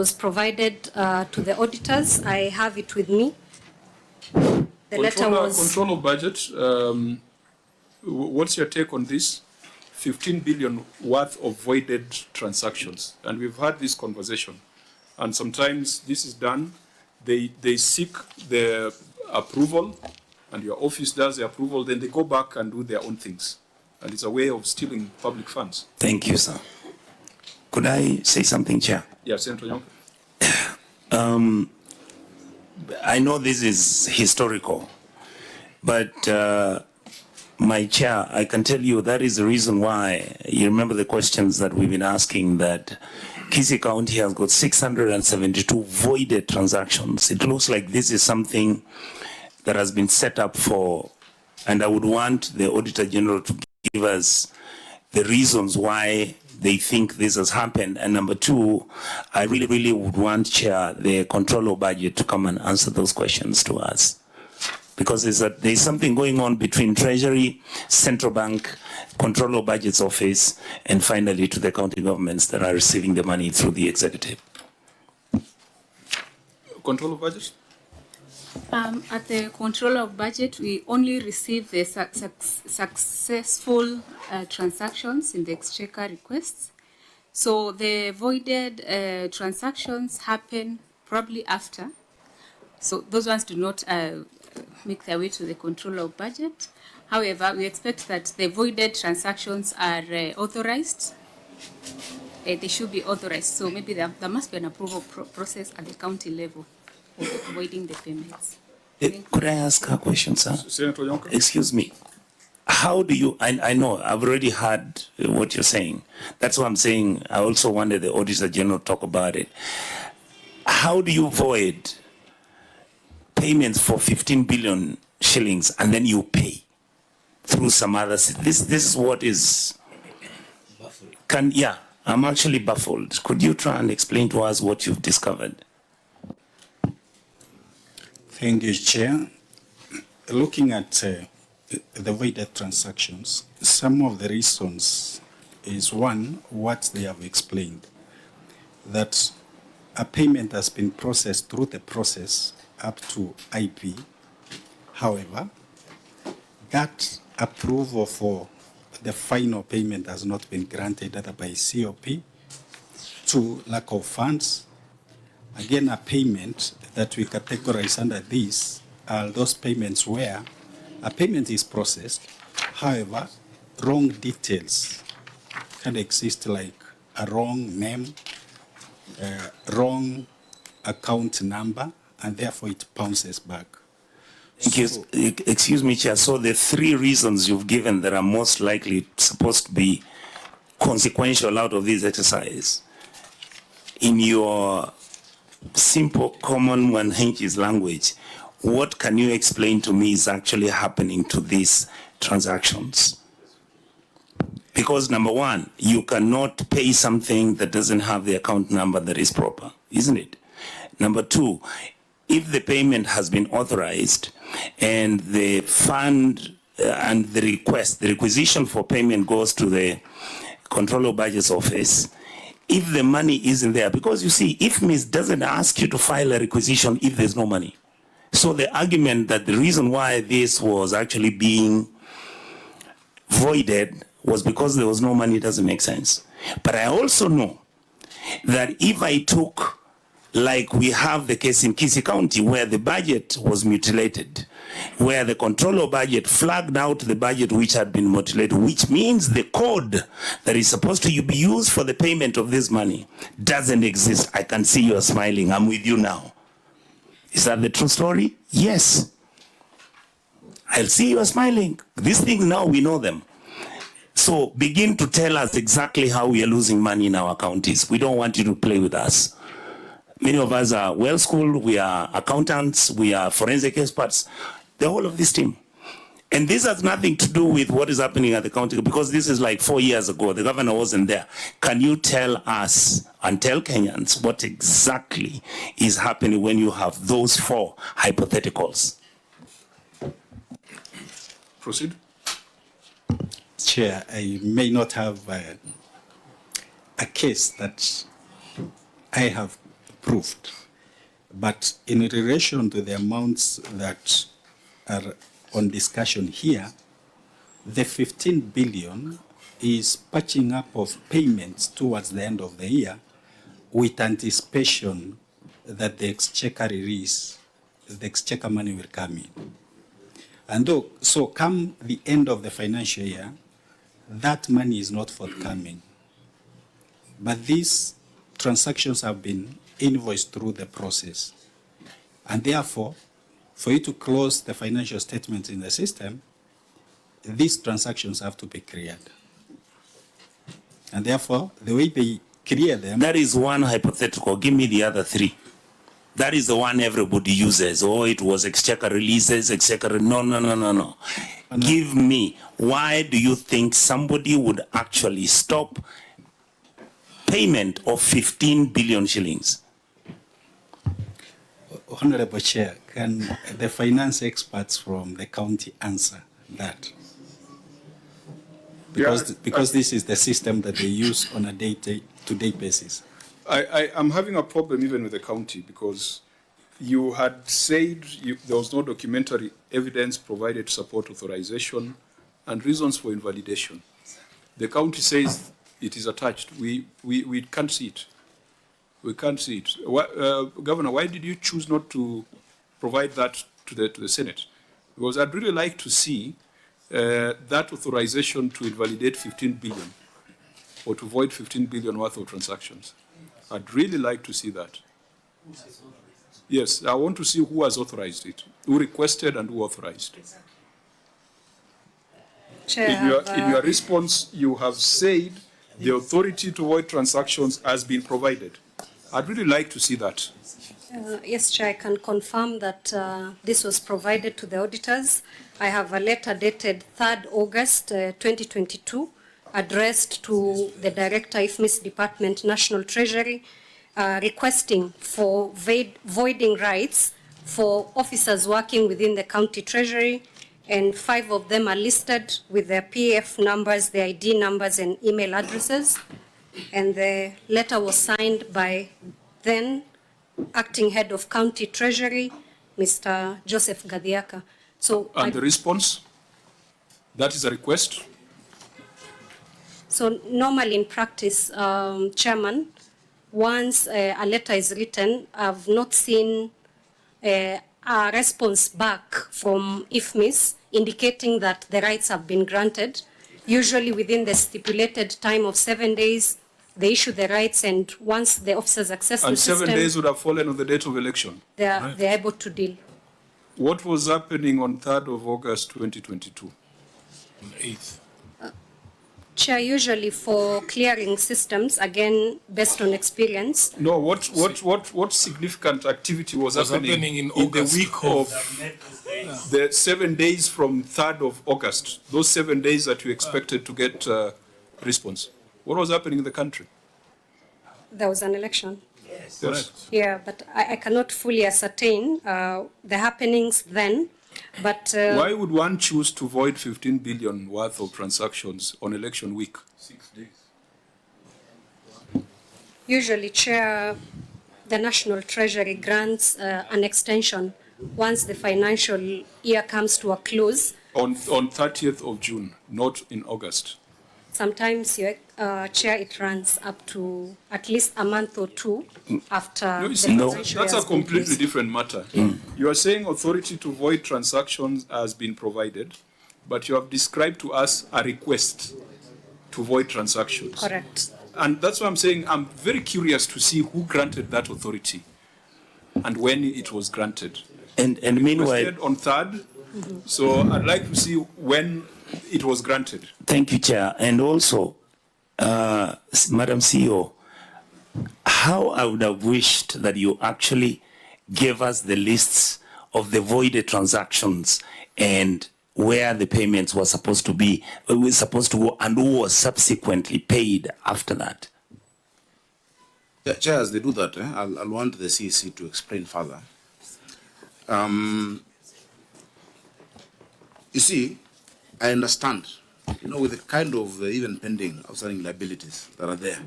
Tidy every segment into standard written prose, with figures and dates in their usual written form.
was provided to the auditors. I have it with me. The letter was... Control of budget. What's your take on this? 15 billion worth of voided transactions. And we've had this conversation. And sometimes this is done. They seek the approval, and your office does the approval, then they go back and do their own things. And it's a way of stealing public funds. Thank you, sir. Could I say something, Chair? Yes, Senator Yonke. I know this is historical, but my chair, I can tell you that is the reason why, you remember the questions that we've been asking, that Kisii County has got 672 voided transactions. It looks like this is something that has been set up for, and I would want the Auditor General to give us the reasons why they think this has happened. And number two, I really would want, Chair, the Controller Budget to come and answer those questions to us. Because there's something going on between Treasury, Central Bank, Controller Budget's office, and finally to the county governments that are receiving the money through the executive. Controller Budget? At the Controller of Budget, we only receive the successful transactions in the exchequer requests. So the voided transactions happen probably after. So those ones do not make their way to the Controller of Budget. However, we expect that the voided transactions are authorized. They should be authorized. So maybe there must be an approval process at the county level for voiding the payments. Could I ask a question, sir? Senator Yonke? Excuse me. How do you, I know, I've already heard what you're saying. That's what I'm saying. I also wanted the Auditor General to talk about it. How do you void payments for 15 billion shillings and then you pay through some other? This is what is... Yeah, I'm actually baffled. Could you try and explain to us what you've discovered? Thank you, Chair. Looking at the voided transactions, some of the reasons is one, what they have explained, that a payment has been processed through the process up to IP. However, that approval for the final payment has not been granted either by COP, to lack of funds. Again, a payment that we categorize under this are those payments where a payment is processed, however, wrong details can exist, like a wrong name, wrong account number, and therefore it bounces back. Excuse me, Chair. So the three reasons you've given that are most likely supposed to be consequential out of this exercise, in your simple, common Mwananchi's language, what can you explain to me is actually happening to these transactions? Because number one, you cannot pay something that doesn't have the account number that is proper, isn't it? Number two, if the payment has been authorized and the fund and the requisition for payment goes to the Controller of Budget's office, if the money isn't there, because you see, IFMIS doesn't ask you to file a requisition if there's no money. So the argument that the reason why this was actually being voided was because there was no money doesn't make sense. But I also know that if I took, like we have the case in Kisii County where the budget was mutilated, where the Controller of Budget flagged out the budget which had been mutilated, which means the code that is supposed to be used for the payment of this money doesn't exist. I can see you are smiling. I'm with you now. Is that the true story? Yes. I'll see you are smiling. These things now, we know them. So begin to tell us exactly how we are losing money in our counties. We don't want you to play with us. Many of us are well-schooled, we are accountants, we are forensic experts, the whole of this team. And this has nothing to do with what is happening at the county, because this is like 4 years ago, the governor wasn't there. Can you tell us and tell Kenyans what exactly is happening when you have those four hypotheticals? Proceed. Chair, I may not have a case that I have approved. But in relation to the amounts that are on discussion here, the 15 billion is patching up of payments towards the end of the year with anticipation that the exchequer release, the exchequer money will come in. And so come the end of the financial year, that money is not forthcoming. But these transactions have been invoiced through the process. And therefore, for you to close the financial statements in the system, these transactions have to be cleared. And therefore, the way they clear them... That is one hypothetical. Give me the other three. That is the one everybody uses. Oh, it was exchequer releases, exchequer... No. Give me, why do you think somebody would actually stop payment of 15 billion shillings? Honorable Chair, can the finance experts from the county answer that? Because this is the system that they use on a day-to-day basis. I am having a problem even with the county because you had said there was no documentary evidence provided to support authorization and reasons for invalidation. The county says it is attached. We can't see it. We can't see it. Governor, why did you choose not to provide that to the Senate? Because I'd really like to see that authorization to invalidate 15 billion or to void 15 billion worth of transactions. I'd really like to see that. Yes, I want to see who has authorized it, who requested and who authorized. Chair, in your response, you have said the authority to void transactions has been provided. I'd really like to see that. Yes, Chair, I can confirm that this was provided to the auditors. I have a letter dated 3rd August 2022 addressed to the Director, IFMIS Department, National Treasury, requesting for voiding rights for officers working within the county treasury, and 5 of them are listed with their PF numbers, their ID numbers, and email addresses. And the letter was signed by then Acting Head of County Treasury, Mr. Joseph Gadhiaka. So, and the response? That is a request? So normally in practice, Chairman, once a letter is written, I've not seen a response back from IFMIS indicating that the rights have been granted. Usually within the stipulated time of 7 days, they issue the rights, and once the officers access the system... And 7 days would have fallen on the date of election? They're able to deal. What was happening on 3rd of August 2022? On the 8th. Chair, usually for clearing systems, again, based on experience... No, what significant activity was happening in the week of the 7 days from 3rd of August? Those 7 days that you expected to get response. What was happening in the country? There was an election. Yes. Correct. Yeah, but I cannot fully ascertain the happenings then. But why would one choose to void 15 billion worth of transactions on election week? 6 days. Usually, Chair, the National Treasury grants an extension once the financial year comes to a close. On 30th of June, not in August. Sometimes, Chair, it runs up to at least a month or two after that's a completely different matter. You are saying authority to void transactions has been provided, but you have described to us a request to void transactions. Correct. And that's why I'm saying I'm very curious to see who granted that authority and when it was granted. And meanwhile... on 3rd, so I'd like to see when it was granted. Thank you, Chair. And also, Madam CEO, how I would have wished that you actually gave us the lists of the voided transactions and where the payments were supposed to be, go, and who was subsequently paid after that. Yeah, Chair, as they do that, I'll want the CEC to explain further. You see, I understand, with the kind of even pending outstanding liabilities that are there,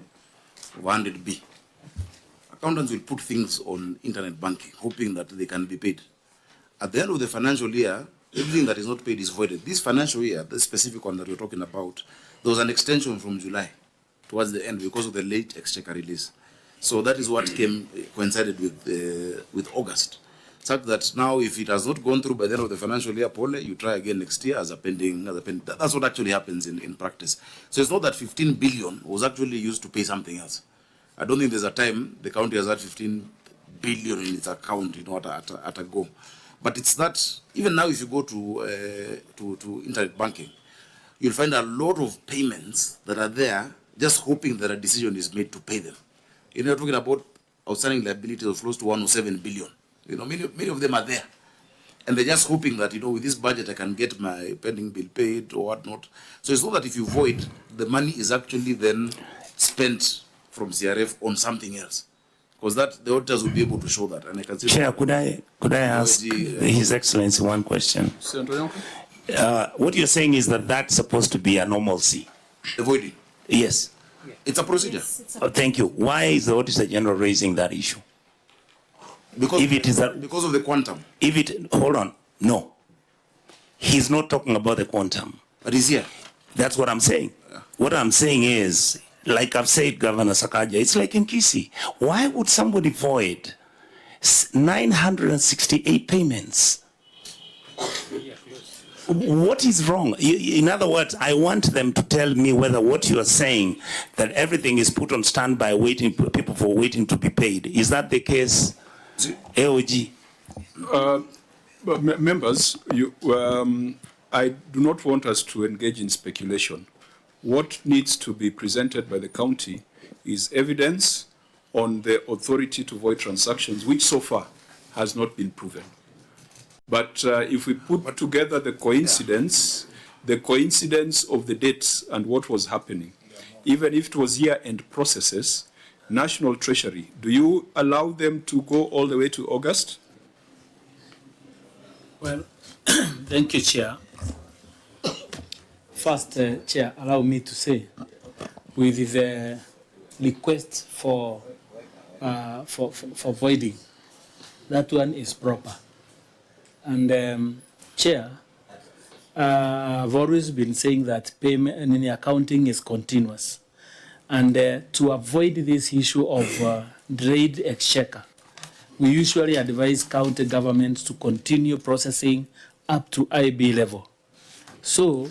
of 100B, accountants will put things on internet banking, hoping that they can be paid. At the end of the financial year, everything that is not paid is voided. This financial year, the specific one that we're talking about, there was an extension from July towards the end because of the late exchequer release. So that is what coincided with August. Such that now, if it has not gone through by the end of the financial year, Paul, you try again next year as a pending. That's what actually happens in practice. So it's not that 15 billion was actually used to pay something else. I don't think there's a time the county has had 15 billion in its account, at a go. But it's that even now, if you go to internet banking, you'll find a lot of payments that are there, just hoping that a decision is made to pay them. You're talking about outstanding liabilities of close to 107 billion. Many of them are there. And they're just hoping that, with this budget, I can get my pending bill paid or whatnot. So it's not that if you void, the money is actually then spent from CRF on something else. Because the auditors will be able to show that. And I can say, Chair, could I ask His Excellency one question? What you're saying is that that's supposed to be a normalcy. The voiding? Yes. It's a procedure. Thank you. Why is the Auditor General raising that issue? Because of the quantum. Hold on. No. He's not talking about the quantum. But he's here. That's what I'm saying. Yeah. What I'm saying is, like I've said, Governor Sakaja, it's like in Kisi. Why would somebody void 968 payments? What is wrong? In other words, I want them to tell me whether what you are saying, that everything is put on standby, people for waiting to be paid. Is that the case, AOG? Members, I do not want us to engage in speculation. What needs to be presented by the county is evidence on the authority to void transactions, which so far has not been proven. But if we put together the coincidence of the dates and what was happening, even if it was year-end processes, National Treasury, do you allow them to go all the way to August? Well, thank you, Chair. First, Chair, allow me to say, with the request for voiding, that one is proper. And Chair, I've always been saying that payment in accounting is continuous. And to avoid this issue of delayed exchequer, we usually advise county governments to continue processing up to IB level. So,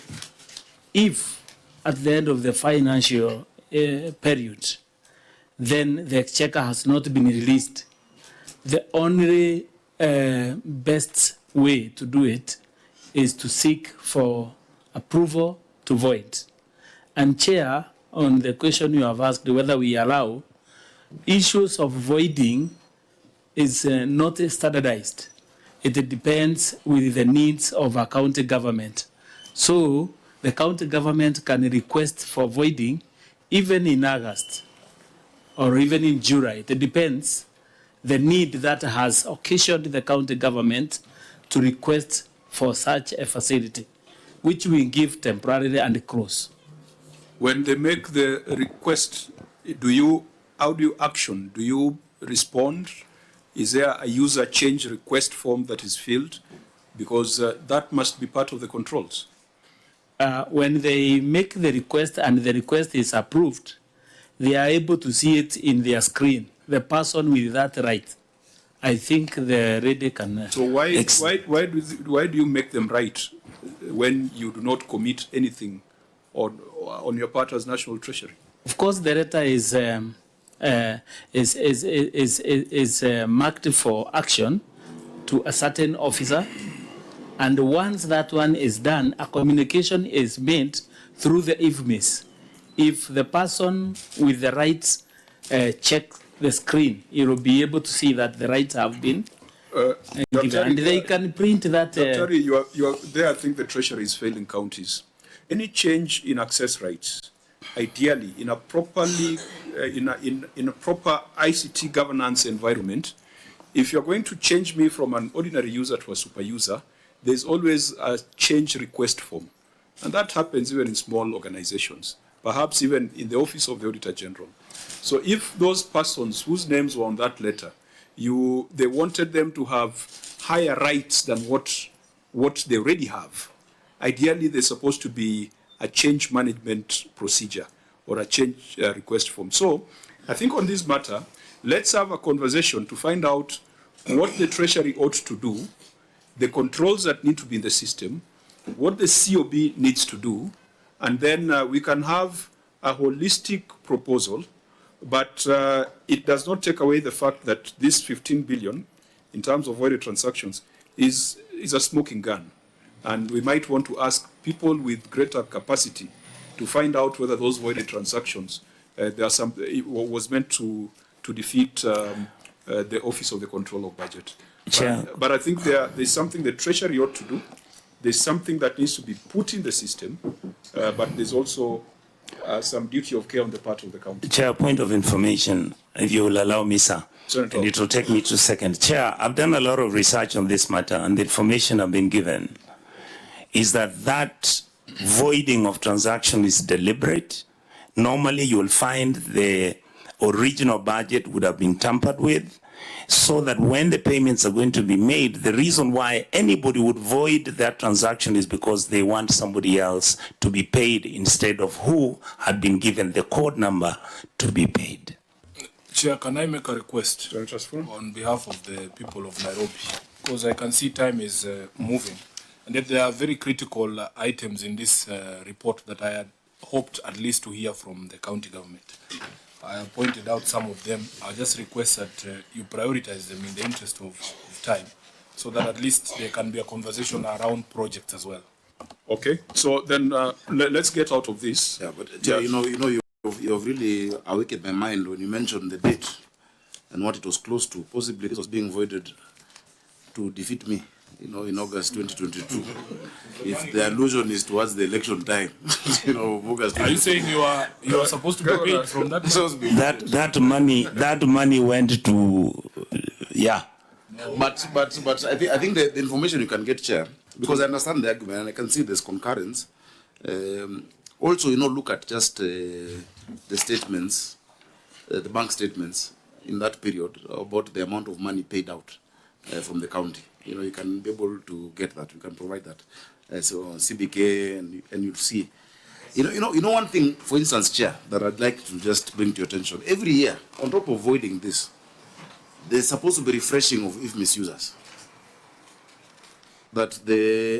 if at the end of the financial period, then the exchequer has not been released, the only best way to do it is to seek for approval to void. And Chair, on the question you have asked whether we allow, issues of voiding is not standardized. It depends with the needs of a county government. So the county government can request for voiding even in August or even in July. It depends the need that has occasioned the county government to request for such a facility, which we give temporarily and close. When they make the request, how do you action? Do you respond? Is there a user change request form that is filled? Because that must be part of the controls. When they make the request and the request is approved, they are able to see it in their screen, the person with that right. I think the reader can... So why do you make them right when you do not commit anything on your part as National Treasury? Of course, the letter is marked for action to a certain officer, and once that one is done, a communication is made through the IFMIS. If the person with the rights check the screen, you will be able to see that the rights have been given, and they can print that. Dr. you are there. I think the Treasury is failing counties. Any change in access rights, ideally in a properly in a proper ICT governance environment, if you're going to change me from an ordinary user to a super user, there's always a change request form, and that happens even in small organizations. perhaps even in the office of the Auditor General. So if those persons whose names were on that letter, they wanted them to have higher rights than what they already have, ideally there's supposed to be a change management procedure or a change request form. So I think on this matter, let's have a conversation to find out what the Treasury ought to do, the controls that need to be in the system, what the COB needs to do, and then we can have a holistic proposal, but it does not take away the fact that this 15 billion, in terms of voided transactions, is a smoking gun. And we might want to ask people with greater capacity to find out whether those voided transactions was meant to defeat the Office of the Control of Budget. But I think there's something the Treasury ought to do. There's something that needs to be put in the system, but there's also some duty of care on the part of the county. Chair, point of information, if you will allow me, sir. Senator. And it will take me 2 seconds. Chair, I've done a lot of research on this matter, and the information I've been given is that voiding of transaction is deliberate. Normally, you will find the original budget would have been tampered with, so that when the payments are going to be made, the reason why anybody would void that transaction is because they want somebody else to be paid instead of who had been given the code number to be paid. Chair, can I make a request on behalf of the people of Nairobi? Because I can see time is moving, and that there are very critical items in this report that I had hoped at least to hear from the county government. I have pointed out some of them. I just request that you prioritize them in the interest of time, so that at least there can be a conversation around projects as well. Okay, so then let's get out of this. Yeah, but you've really awakened my mind when you mentioned the date and what it was close to. Possibly this was being voided to defeat me, in August 2022. If the allusion is towards the election time, August. Are you saying you are supposed to be paid from that? That money went to, yeah. But I think the information you can get, Chair, because I understand the argument and I can see there's concurrence. Also, look at just the statements, the bank statements in that period about the amount of money paid out from the county. You can be able to get that. You can provide that. So CBK, and you'll see. One thing, for instance, Chair, that I'd like to just bring to your attention. Every year, on top of voiding this, there's supposed to be refreshing of IFMIS users. That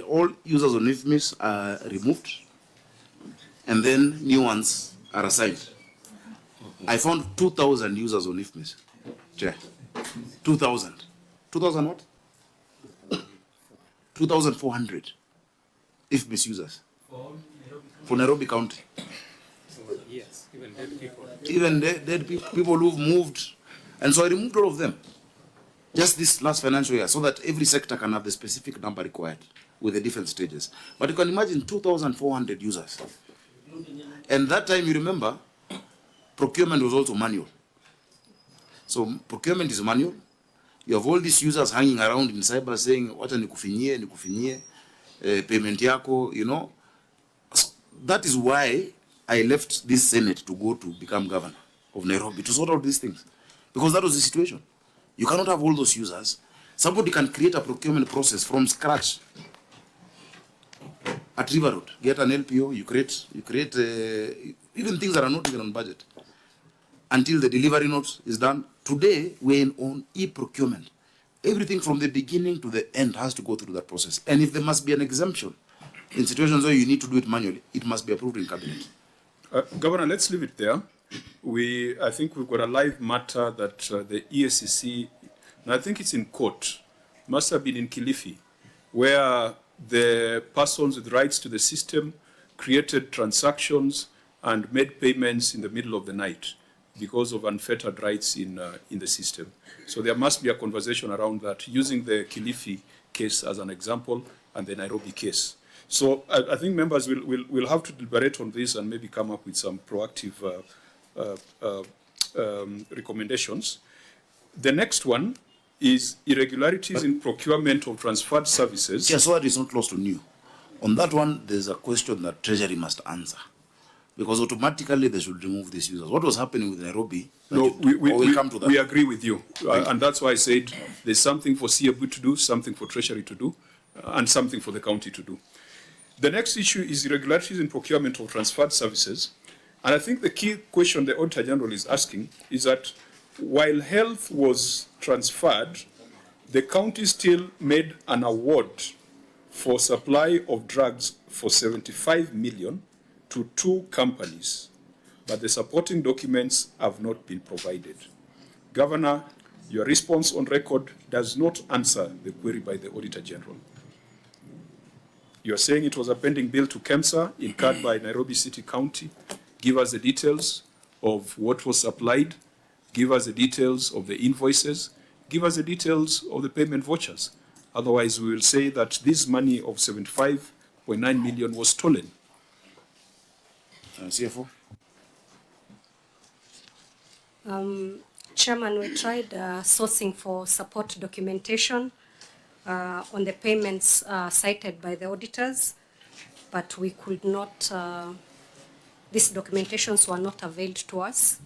all users on IFMIS are removed, and then new ones are assigned. I found 2,000 users on IFMIS, Chair. 2,000. 2,000 what? 2,400 IFMIS users. For Nairobi County. Yes, even dead people. Even dead people who've moved. And so I removed all of them. Just this last financial year, so that every sector can have the specific number required with the different stages. But you can imagine 2,400 users. And that time, you remember, procurement was also manual. So procurement is manual. You have all these users hanging around in cyber saying, "Wacha nikufinye, payment yako," That is why I left this Senate to go to become governor of Nairobi, to sort out these things. Because that was the situation. You cannot have all those users. Somebody can create a procurement process from scratch. At River Road, get an LPO, you create even things that are not even on budget. Until the delivery note is done. Today, we're on e-procurement. Everything from the beginning to the end has to go through that process. And if there must be an exemption, in situations where you need to do it manually, it must be approved in cabinet. Governor, let's leave it there. I think we've got a live matter that the EACC, and I think it's in court, must have been in Kilifi, where the persons with rights to the system created transactions and made payments in the middle of the night because of unfettered rights in the system. So there must be a conversation around that, using the Kilifi case as an example and the Nairobi case. So I think members will have to deliberate on this and maybe come up with some proactive recommendations. The next one is irregularities in procurement of transferred services. Yes, so that is not lost on you. On that one, there's a question that Treasury must answer. Because automatically they should remove these users. What was happening with Nairobi? No, we'll come to that. We agree with you. And that's why I said there's something for CAB to do, something for Treasury to do, and something for the county to do. The next issue is irregularities in procurement of transferred services. And I think the key question the Auditor General is asking is that while health was transferred, the county still made an award for supply of drugs for 75 million to 2 companies, but the supporting documents have not been provided. Governor, your response on record does not answer the query by the Auditor General. You are saying it was a pending bill to KEMSA incurred by Nairobi City County. Give us the details of what was supplied. Give us the details of the invoices. Give us the details of the payment vouchers. Otherwise, we will say that this money of 75.9 million was stolen. CFO? Chairman, we tried sourcing for support documentation on the payments cited by the auditors, but we could not, these documentations were not availed to us,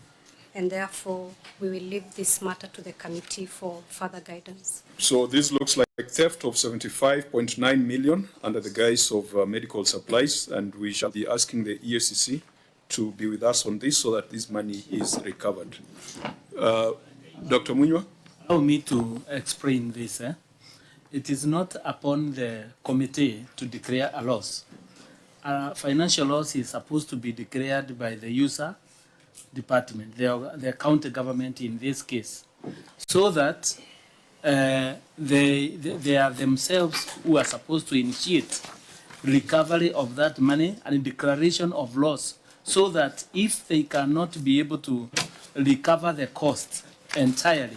and therefore we will leave this matter to the committee for further guidance. So this looks like theft of 75.9 million under the guise of medical supplies, and we shall be asking the EFCC to be with us on this so that this money is recovered. Dr. Munywa? Allow me to explain this. It is not upon the committee to declare a loss. Financial loss is supposed to be declared by the user department, the county government in this case, so that they are themselves who are supposed to initiate recovery of that money and declaration of loss, so that if they cannot be able to recover the cost entirely,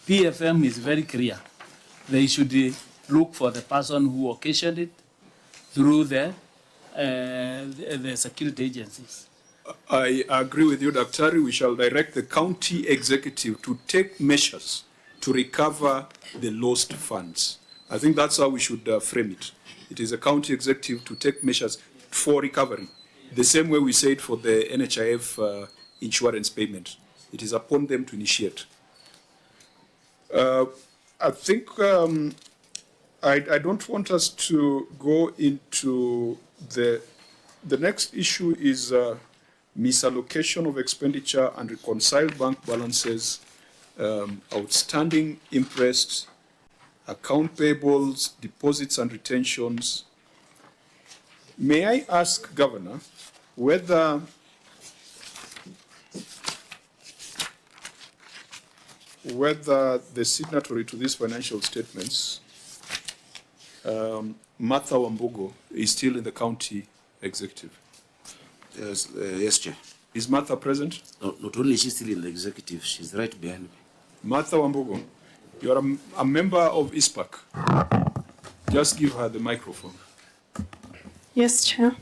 PFM is very clear. They should look for the person who occasioned it through the security agencies. I agree with you, Dr. We shall direct the county executive to take measures to recover the lost funds. I think that's how we should frame it. It is a county executive to take measures for recovery. The same way we said for the NHIF insurance payment. It is upon them to initiate. I think I don't want us to go into the next issue is misallocation of expenditure and reconciled bank balances, outstanding interest, account payables, deposits and retentions. May I ask, Governor, whether the signatory to these financial statements, Martha Wambugo, is still in the county executive? Yes, yes, Chair. Is Martha present? No, not only is she still in the executive, she's right behind me. Martha Wambugo, you are a member of ISPAC. Just give her the microphone. Yes, Chair.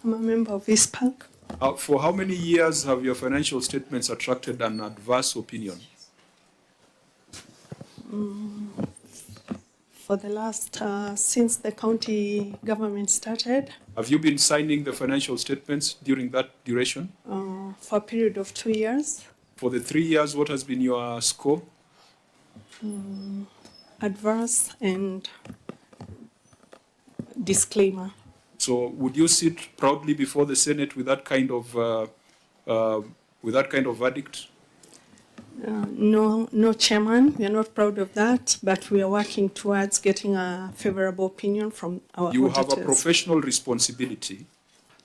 I'm a member of ISPAC. For how many years have your financial statements attracted an adverse opinion? For the last, since the county government started. Have you been signing the financial statements during that duration? For a period of 2 years. For the 3 years, what has been your score? Adverse and disclaimer. So would you sit proudly before the Senate with that kind of verdict? No, Chairman, we are not proud of that, but we are working towards getting a favorable opinion from our auditors. You have a professional responsibility.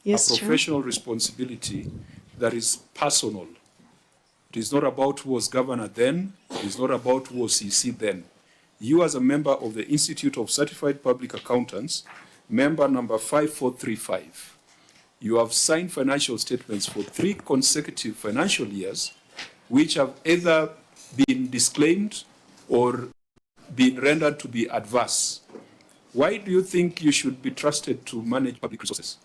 Yes, a professional responsibility that is personal. It is not about who was governor then. It is not about who was CC then. You, as a member of the Institute of Certified Public Accountants, member number 5435, you have signed financial statements for 3 consecutive financial years, which have either been disclaimed or been rendered to be adverse. Why do you think you should be trusted to manage public resources?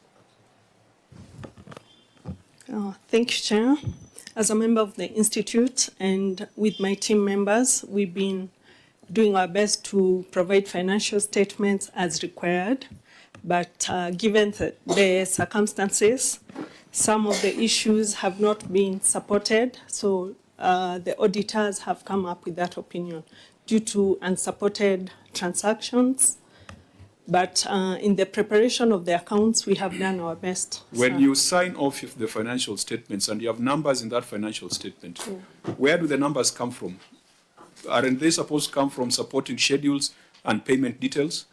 Thank you, Chair. As a member of the Institute and with my team members, we've been doing our best to provide financial statements as required. But given the circumstances, some of the issues have not been supported. So the auditors have come up with that opinion due to unsupported transactions. But in the preparation of the accounts, we have done our best. When you sign off the financial statements and you have numbers in that financial statement, where do the numbers come from? Aren't they supposed to come from supporting schedules and payment details?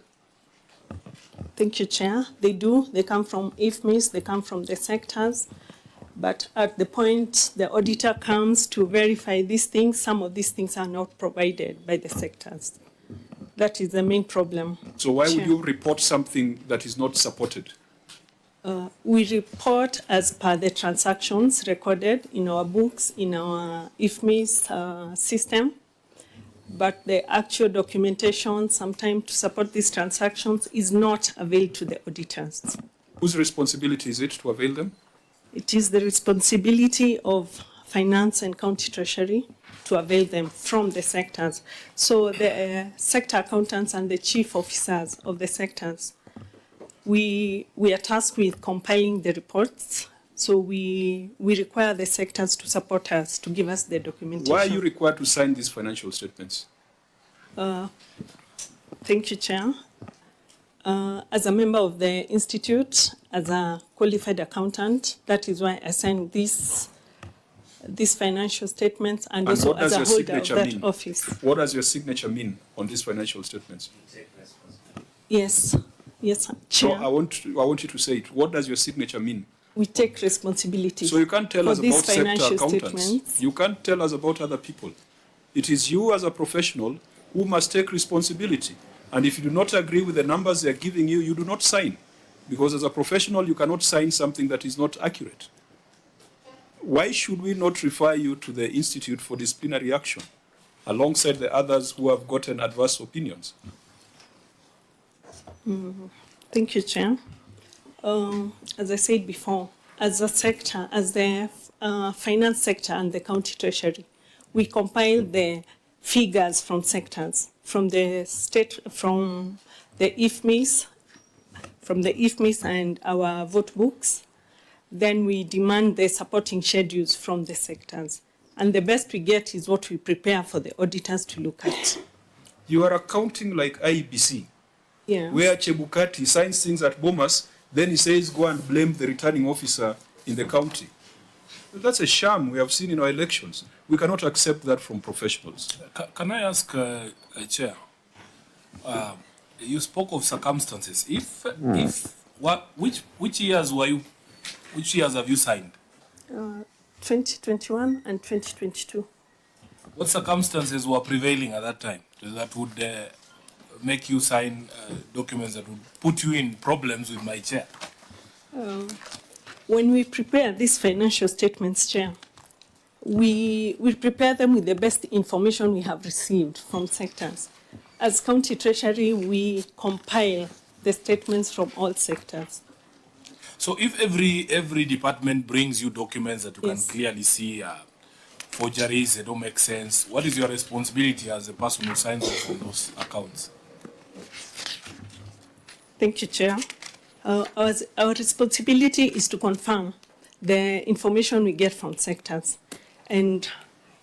Thank you, Chair. They do. They come from IFMIS, they come from the sectors. But at the point the auditor comes to verify these things, some of these things are not provided by the sectors. That is the main problem. So why Chair. would you report something that is not supported? We report as per the transactions recorded in our books, in our IFMIS system. But the actual documentation, sometimes to support these transactions, is not availed to the auditors. Whose responsibility is it to avail them? It is the responsibility of Finance and County Treasury to avail them from the sectors. So the sector accountants and the chief officers of the sectors, we are tasked with compiling the reports. So we require the sectors to support us, to give us the documentation. Why are you required to sign these financial statements? Thank you, Chair. As a member of the Institute, as a qualified accountant, that is why I signed these financial statements and also as a holder of that office. What does your signature mean on these financial statements? Yes, Chair. No, I want you to say it. What does your signature mean? We take responsibility. So you can't tell us about sector accountants. Statements. You can't tell us about other people. It is you as a professional who must take responsibility. And if you do not agree with the numbers they are giving you, you do not sign. Because as a professional, you cannot sign something that is not accurate. Why should we not refer you to the Institute for disciplinary action alongside the others who have gotten adverse opinions? Thank you, Chair. As I said before, as a sector, as the finance sector and the county treasury, we compile the figures from sectors, from the state, from the IFMIS, and our vote books. Then we demand the supporting schedules from the sectors. And the best we get is what we prepare for the auditors to look at. You are accounting like IBC, where Chebukati signs things at Bomas, then he says, go and blame the returning officer in the county. That's a sham we have seen in our elections. We cannot accept that from professionals. Can I ask, Chair, you spoke of circumstances. Which years have you signed? 2021 and 2022. What circumstances were prevailing at that time that would make you sign documents that would put you in problems with my chair? When we prepare these financial statements, Chair, we prepare them with the best information we have received from sectors. As County Treasury, we compile the statements from all sectors. So if every department brings you documents that you can clearly see forgeries, they don't make sense, what is your responsibility as a person who signs off on those accounts? Thank you, Chair. Our responsibility is to confirm the information we get from sectors. And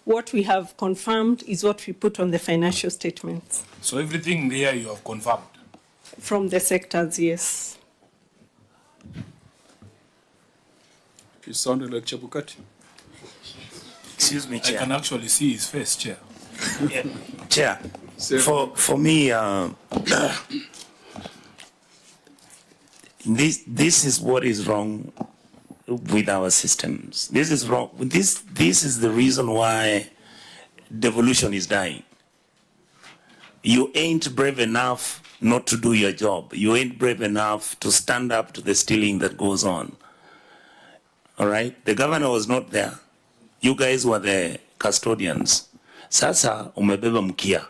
what we have confirmed is what we put on the financial statements. So everything there you have confirmed? From the sectors, yes. You sounded like Chebukati. Excuse me, Chair. I can actually see his face, Chair. Yeah. Chair, for me, this is what is wrong with our systems. This is wrong. This is the reason why devolution is dying. You ain't brave enough not to do your job. You ain't brave enough to stand up to the stealing that goes on. All right? The governor was not there. You guys were the custodians. Sasa umebeba mkia.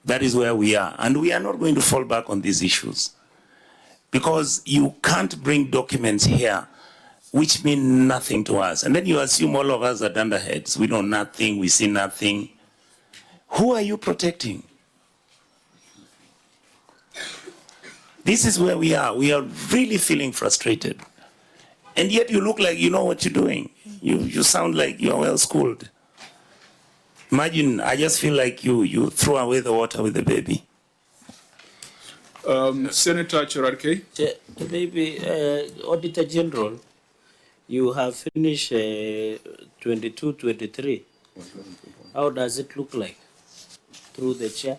That is where we are. And we are not going to fall back on these issues. Because you can't bring documents here which mean nothing to us. And then you assume all of us are dunderheads. We know nothing, we see nothing. Who are you protecting? This is where we are. We are really feeling frustrated. And yet you look like you know what you're doing. You sound like you're well schooled. Imagine, I just feel like you throw away the water with the baby. Senator Cherarke. Maybe, Auditor General, you have finished 22-23. How does it look like through the chair?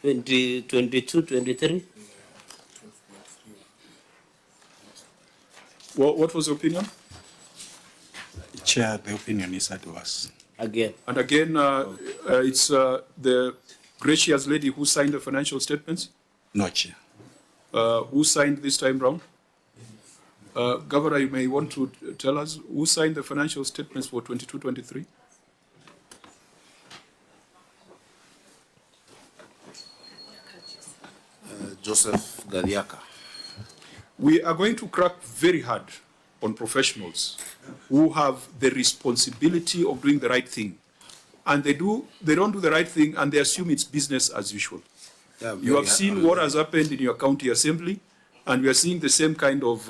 22-23? What was the opinion? Chair, the opinion is adverse. Again. And again, it's the gracious lady who signed the financial statements. No, Chair. Who signed this time round? Governor, you may want to tell us who signed the financial statements for 22-23? Joseph Gadiaka. We are going to crack very hard on professionals who have the responsibility of doing the right thing. And they don't do the right thing and they assume it's business as usual. Yeah, You have seen what has happened in your county assembly, and we are seeing the same kind of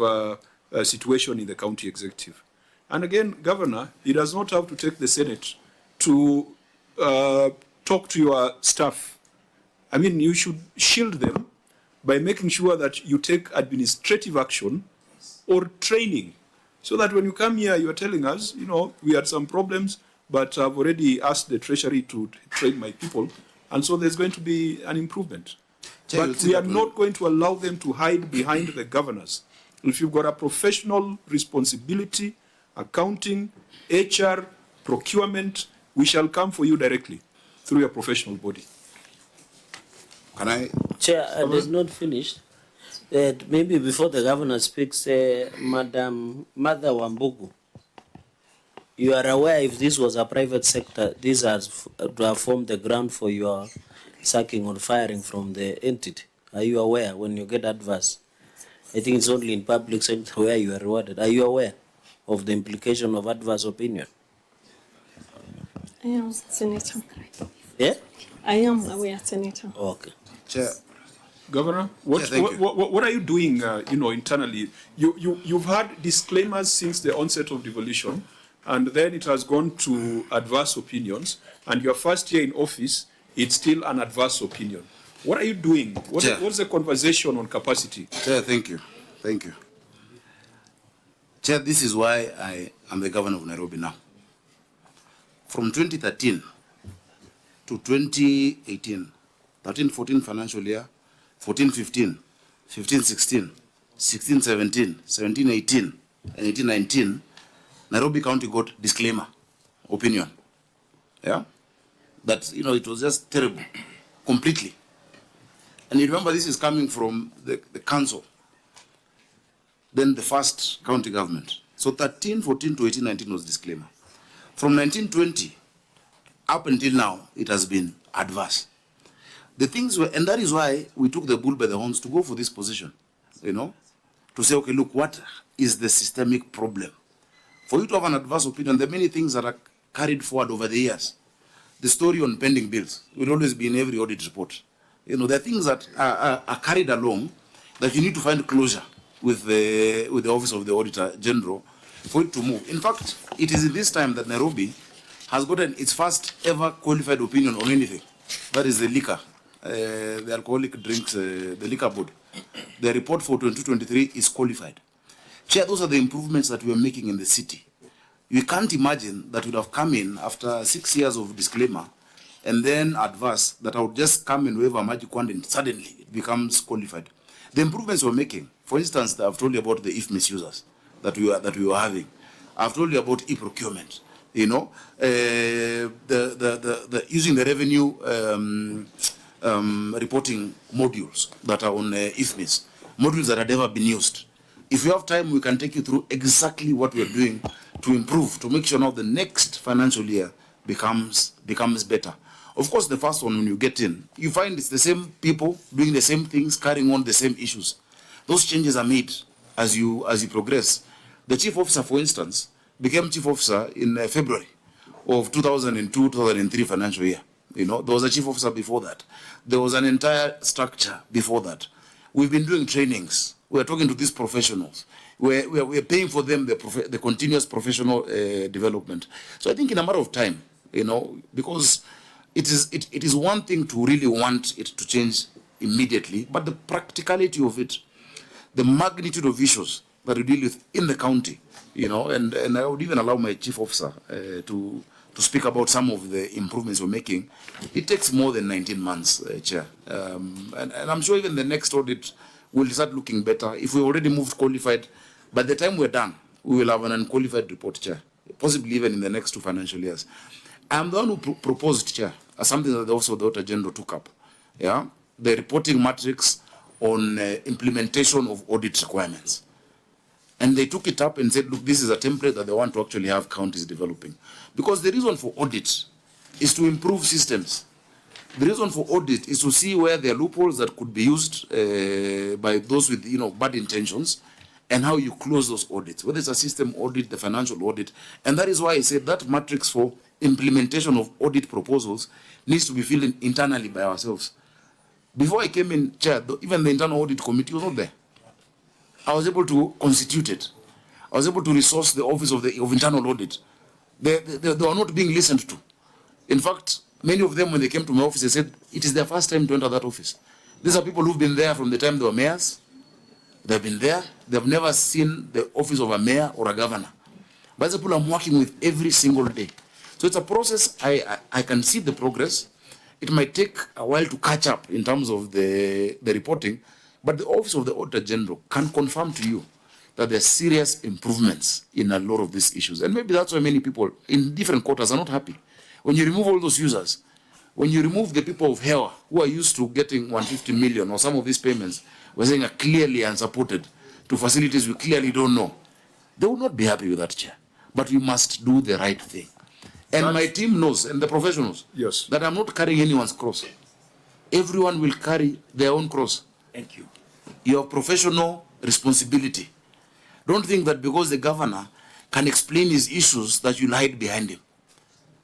situation in the county executive. And again, Governor, he does not have to take the Senate to talk to your staff. I mean, you should shield them by making sure that you take administrative action or training, so that when you come here, you are telling us, you know, we had some problems, but I've already asked the Treasury to train my people, and so there's going to be an improvement. But we are not going to allow them to hide behind the governors. If you've got a professional responsibility, accounting, HR, procurement, we shall come for you directly through your professional body. Can I? Chair, it is not finished. Maybe before the governor speaks, Madam Mother Wambugu, you are aware if this was a private sector, this has to have formed the ground for your sacking or firing from the entity. Are you aware when you get adverse? I think it's only in public sector where you are rewarded. Are you aware of the implication of adverse opinion? I am, Senator. Yeah? I am aware, Senator. Okay. Chair. Governor, what are you doing, internally? You've had disclaimers since the onset of devolution, and then it has gone to adverse opinions, and your first year in office, it's still an adverse opinion. What are you doing? What's the conversation on capacity? Chair, thank you. Thank you. Chair, this is why I am the governor of Nairobi now. From 2013 to 2018, 13-14 financial year, 14-15, 15-16, 16-17, 17-18, and 18-19, Nairobi County got disclaimer, opinion. Yeah? That, it was just terrible, completely. And you remember this is coming from the council, then the first county government. So 13-14 to 18-19 was disclaimer. From 1920 up until now, it has been adverse. The things were, and that is why we took the bull by the horns to go for this position, to say, okay, look, what is the systemic problem? For you to have an adverse opinion, there are many things that are carried forward over the years. The story on pending bills will always be in every audit report. There are things that are carried along that you need to find closure with the Office of the Auditor General for it to move. In fact, it is in this time that Nairobi has gotten its first ever qualified opinion on anything. That is the liquor, the alcoholic drinks, the liquor board. The report for 2023 is qualified. Chair, those are the improvements that we are making in the city. You can't imagine that would have come in after 6 years of disclaimer and then adverse, that I would just come and wave a magic wand and suddenly it becomes qualified. The improvements we're making, for instance, I've told you about the if misusers that we were having. I've told you about e-procurement. The using the revenue reporting modules that are on IFMIS, modules that have never been used. If you have time, we can take you through exactly what we are doing to improve, to make sure now the next financial year becomes better. Of course, the first one, when you get in, you find it's the same people doing the same things, carrying on the same issues. Those changes are made as you progress. The chief officer, for instance, became chief officer in February of 2002-2003 financial year. You know, there was a chief officer before that. There was an entire structure before that. We've been doing trainings. We are talking to these professionals. We're paying for them the continuous professional development. So I think in a matter of time, you know, because it is one thing to really want it to change immediately, but the practicality of it, the magnitude of issues that we deal with in the county, you know, and I would even allow my chief officer to speak about some of the improvements we're making. It takes more than 19 months, Chair. And I'm sure even the next audit will start looking better. If we already moved qualified, by the time we're done, we will have an unqualified report, Chair, possibly even in the next 2 financial years. I'm the one who proposed, Chair, something that also the Auditor General took up, yeah, the reporting matrix on implementation of audit requirements. And they took it up and said, look, this is a template that they want to actually have counties developing. Because the reason for audit is to improve systems. The reason for audit is to see where there are loopholes that could be used by those with, you know, bad intentions, and how you close those audits, whether it's a system audit, the financial audit. And that is why I said that matrix for implementation of audit proposals needs to be filled internally by ourselves. Before I came in, Chair, even the internal audit committee was not there. I was able to constitute it. I was able to resource the office of internal audit. They were not being listened to. In fact, many of them, when they came to my office, they said, it is their first time to enter that office. These are people who've been there from the time they were mayors. They've been there. They've never seen the office of a mayor or a governor. But these people I'm working with every single day. So it's a process. I can see the progress. It might take a while to catch up in terms of the reporting, but the Office of the Auditor General can confirm to you that there are serious improvements in a lot of these issues. And maybe that's why many people in different quarters are not happy. When you remove all those users, when you remove the people of Hewa who are used to getting 150 million or some of these payments, we're saying are clearly unsupported to facilities we clearly don't know, they will not be happy with that, Chair. But we must do the right thing. And my team knows, and the professionals, yes, that I'm not carrying anyone's cross. Everyone will carry their own cross. Thank you. Your professional responsibility. Don't think that because the governor can explain his issues that you'll hide behind him.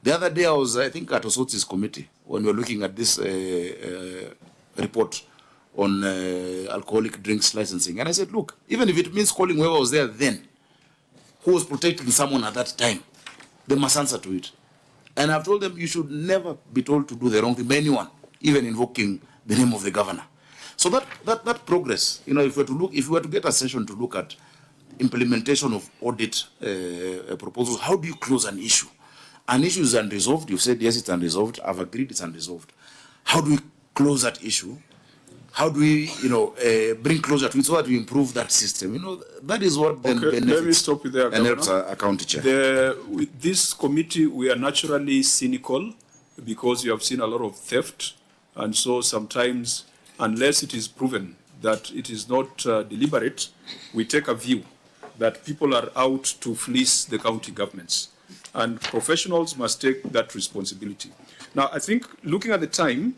The other day I was, I think, at Osotsi's committee when we were looking at this report on alcoholic drinks licensing. And I said, look, even if it means calling whoever was there then, who was protecting someone at that time, they must answer to it. And I've told them you should never be told to do the wrong thing by anyone, even invoking the name of the governor. So that progress, you know, if we were to get a session to look at implementation of audit proposals, how do you close an issue? An issue is unresolved. You've said, yes, it's unresolved. I've agreed it's unresolved. How do we close that issue? How do we, you know, bring closure to it so that we improve that system? You know, that is what then benefits. Let me stop you there, and helps a county chair. With this committee, we are naturally cynical because you have seen a lot of theft. And so sometimes, unless it is proven that it is not deliberate, we take a view that people are out to fleece the county governments. And professionals must take that responsibility. Now, I think looking at the time,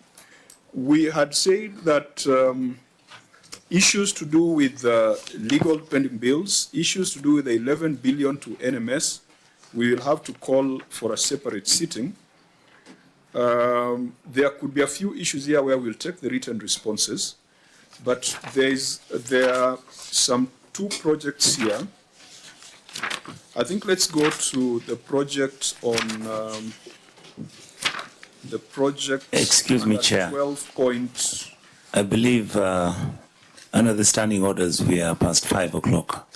we had said that issues to do with legal pending bills, issues to do with the 11 billion to NMS, we will have to call for a separate sitting. There could be a few issues here where we'll take the written responses, but there are some 2 projects here. I think let's go to the project on the project. Excuse me, Chair. 12 point. I believe under the standing orders we are past 5 o'clock.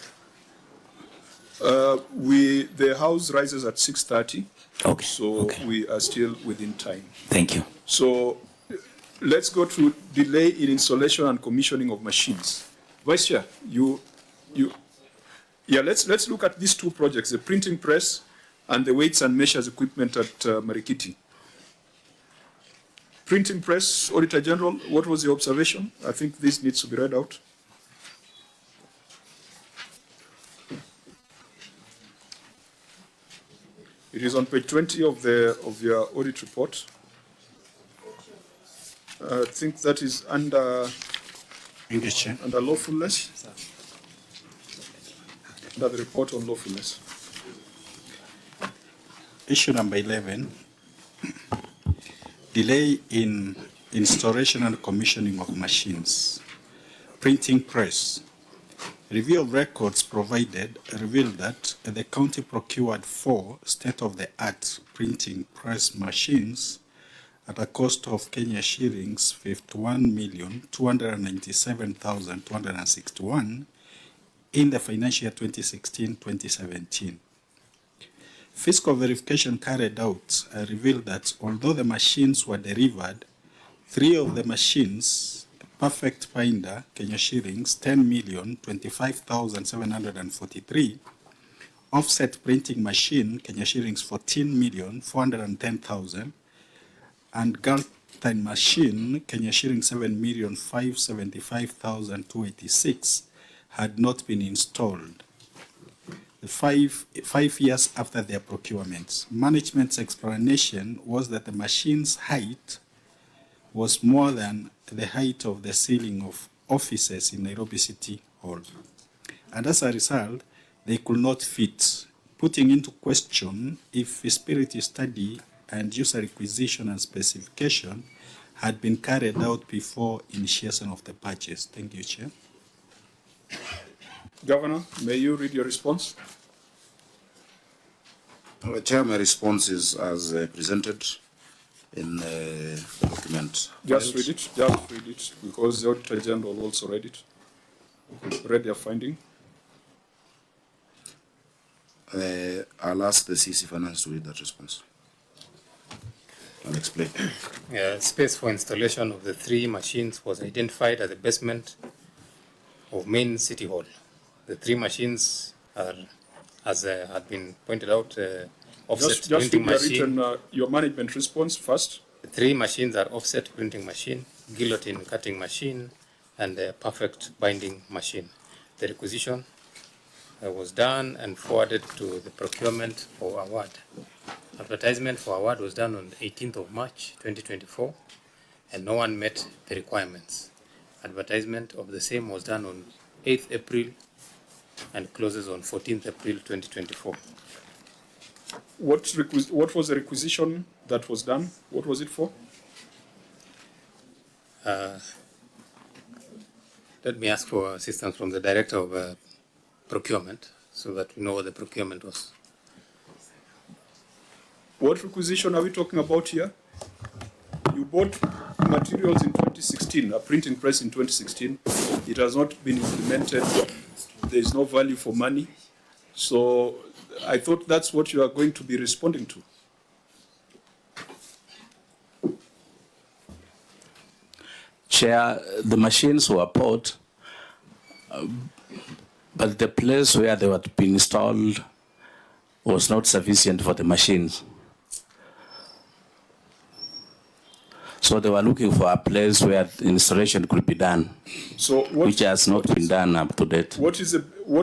The House rises at 6:30. Okay. So okay. we are still within time. Thank you. So let's go to delay in installation and commissioning of machines. Vice Chair, let's look at these 2 projects, the printing press and the weights and measures equipment at Marikiti. Printing press, Auditor General, what was your observation? I think this needs to be read out. It is on page 20 of your audit report. I think that is under lawfulness. Under the report on lawfulness. Issue number 11. delay in installation and commissioning of machines. Printing press. Review of records provided revealed that the county procured 4 state-of-the-art printing press machines at a cost of Kenya shillings 51,297,261 in the financial year 2016-2017. Fiscal verification carried out revealed that although the machines were delivered, 3 of the machines, Perfect Binder, Kenya shillings 10,025,743, Offset Printing Machine, Kenya shillings 14,410,000, and Galtine Machine, Kenya shillings 7,575,286, had not been installed. 5 years after their procurements. Management's explanation was that the machine's height was more than the height of the ceiling of offices in Nairobi City Hall. And as a result, they could not fit, putting into question if feasibility study and user requisition and specification had been carried out before initiation of the purchase. Thank you, Chair. Governor, may you read your response? Chair, my response is as presented in the document. Just read it, because the Auditor General also read it. Read their finding. I'll ask the CC Finance to read that response. I'll explain. Space for installation of the 3 machines was identified at the basement of main City Hall. The 3 machines are, as had been pointed out, offset printing machine. Your management response first. The 3 machines are offset printing machine, guillotine cutting machine, and a perfect binding machine. The requisition was done and forwarded to the procurement for award. Advertisement for award was done on the 18th of March 2024, and no one met the requirements. Advertisement of the same was done on 8th April and closes on 14th April 2024. What was the requisition that was done? What was it for? Let me ask for assistance from the Director of Procurement so that we know what the procurement was. What requisition are we talking about here? You bought materials in 2016, a printing press in 2016. It has not been implemented. There is no value for money. So I thought that's what you are going to be responding to. Chair, the machines were bought, but the place where they were to be installed was not sufficient for the machines. So they were looking for a place where the installation could be done, So which has not been done up to date. What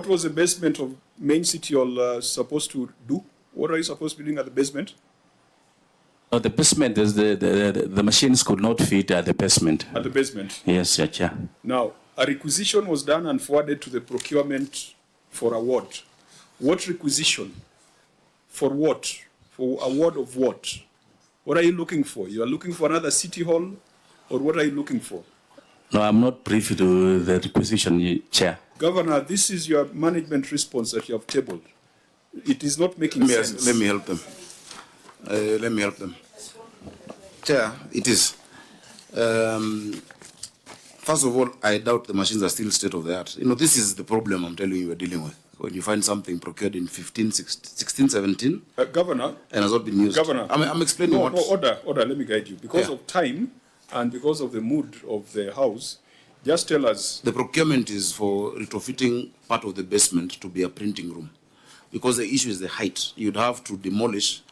was the basement of main City Hall supposed to do? What are you supposed to be doing at the basement? Oh, the basement is the machines could not fit at the basement. At the basement. Yes, Chair. Now, a requisition was done and forwarded to the procurement for award. What requisition? For what? For award of what? What are you looking for? You are looking for another City Hall, or what are you looking for? No, I'm not privy to the requisition, Chair. Governor, this is your management response that you have tabled. It is not making sense. Let me help them. Let me help them. Chair, it is. First of all, I doubt the machines are still state of the art. You know, this is the problem I'm telling you we're dealing with. When you find something procured in 16, 17, Governor, and has not been used. Governor, I'm explaining what. No, order, let me guide you. Because of time and because of the mood of the House, just tell us. The procurement is for retrofitting part of the basement to be a printing room. Because the issue is the height. You'd have to demolish,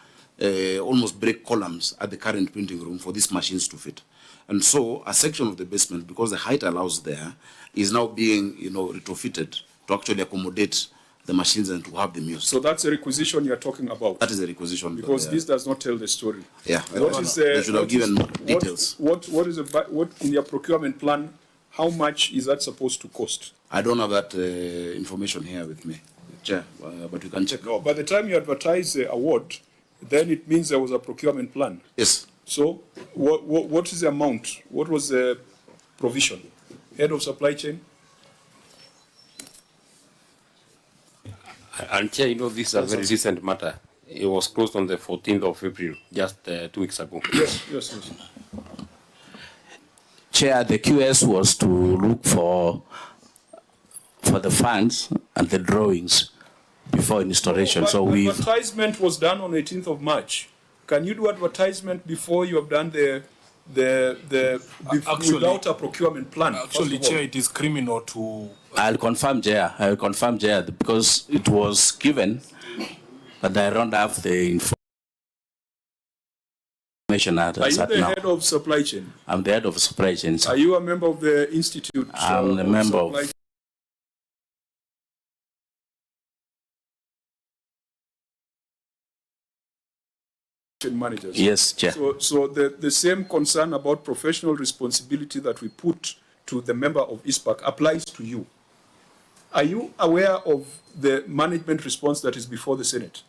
almost break columns at the current printing room for these machines to fit. And so a section of the basement, because the height allows there, is now being, retrofitted to actually accommodate the machines and to have them used. So that's a requisition you're talking about? That is a requisition. Because this does not tell the story. Yeah. They should have given details. What in your procurement plan, how much is that supposed to cost? I don't have that information here with me, Chair, but you can check. No, by the time you advertise the award, then it means there was a procurement plan. Yes. So what is the amount? What was the provision? Head of supply chain? And Chair, you know, this is a very recent matter. It was closed on the 14th of April, just 2 weeks ago. Yes. Chair, the QS was to look for the funds and the drawings before installation. But so we advertisement was done on 18th of March. Can you do advertisement before you have done without a procurement plan? Actually, Chair, it is criminal to... I'll confirm, Chair. Because it was given, but I don't have the information. Are you the head of supply chain? I'm the head of supply chain. Are you a member of the institute? I'm a member of... managers. Yes, Chair. So the same concern about professional responsibility that we put to the member of ISPAC applies to you. Are you aware of the management response that is before the Senate?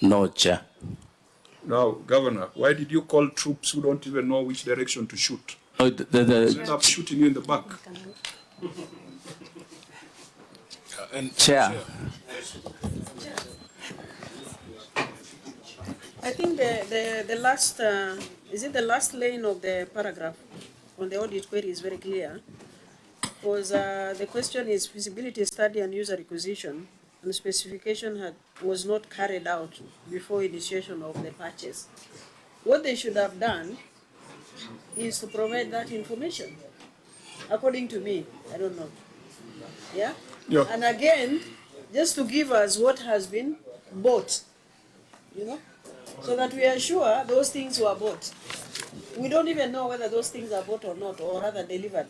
No, Chair. Now, Governor, why did you call troops who don't even know which direction to shoot? Oh, End up shooting you in the back. Chair. I think the last, is it the last line of the paragraph on the audit query is very clear. Because the question is feasibility study and user requisition and specification was not carried out before initiation of the purchase. What they should have done is to provide that information, according to me. I don't know. Yeah? And again, just to give us what has been bought, you know, so that we are sure those things were bought. We don't even know whether those things are bought or not, or rather delivered.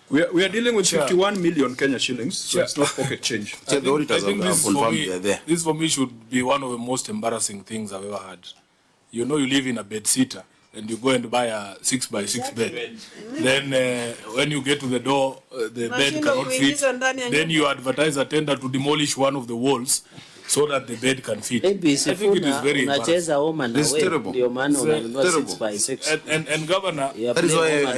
We are dealing with 51 million Kenya shillings, so it's not pocket change. I think this for me should be one of the most embarrassing things I've ever had. You know, you live in a bed sitter and you go and buy a 6x6 bed. Then when you get to the door, the bed cannot fit. Then you advertise a tender to demolish one of the walls so that the bed can fit. Maybe I think it is very embarrassing. It's terrible. And Governor, that is why I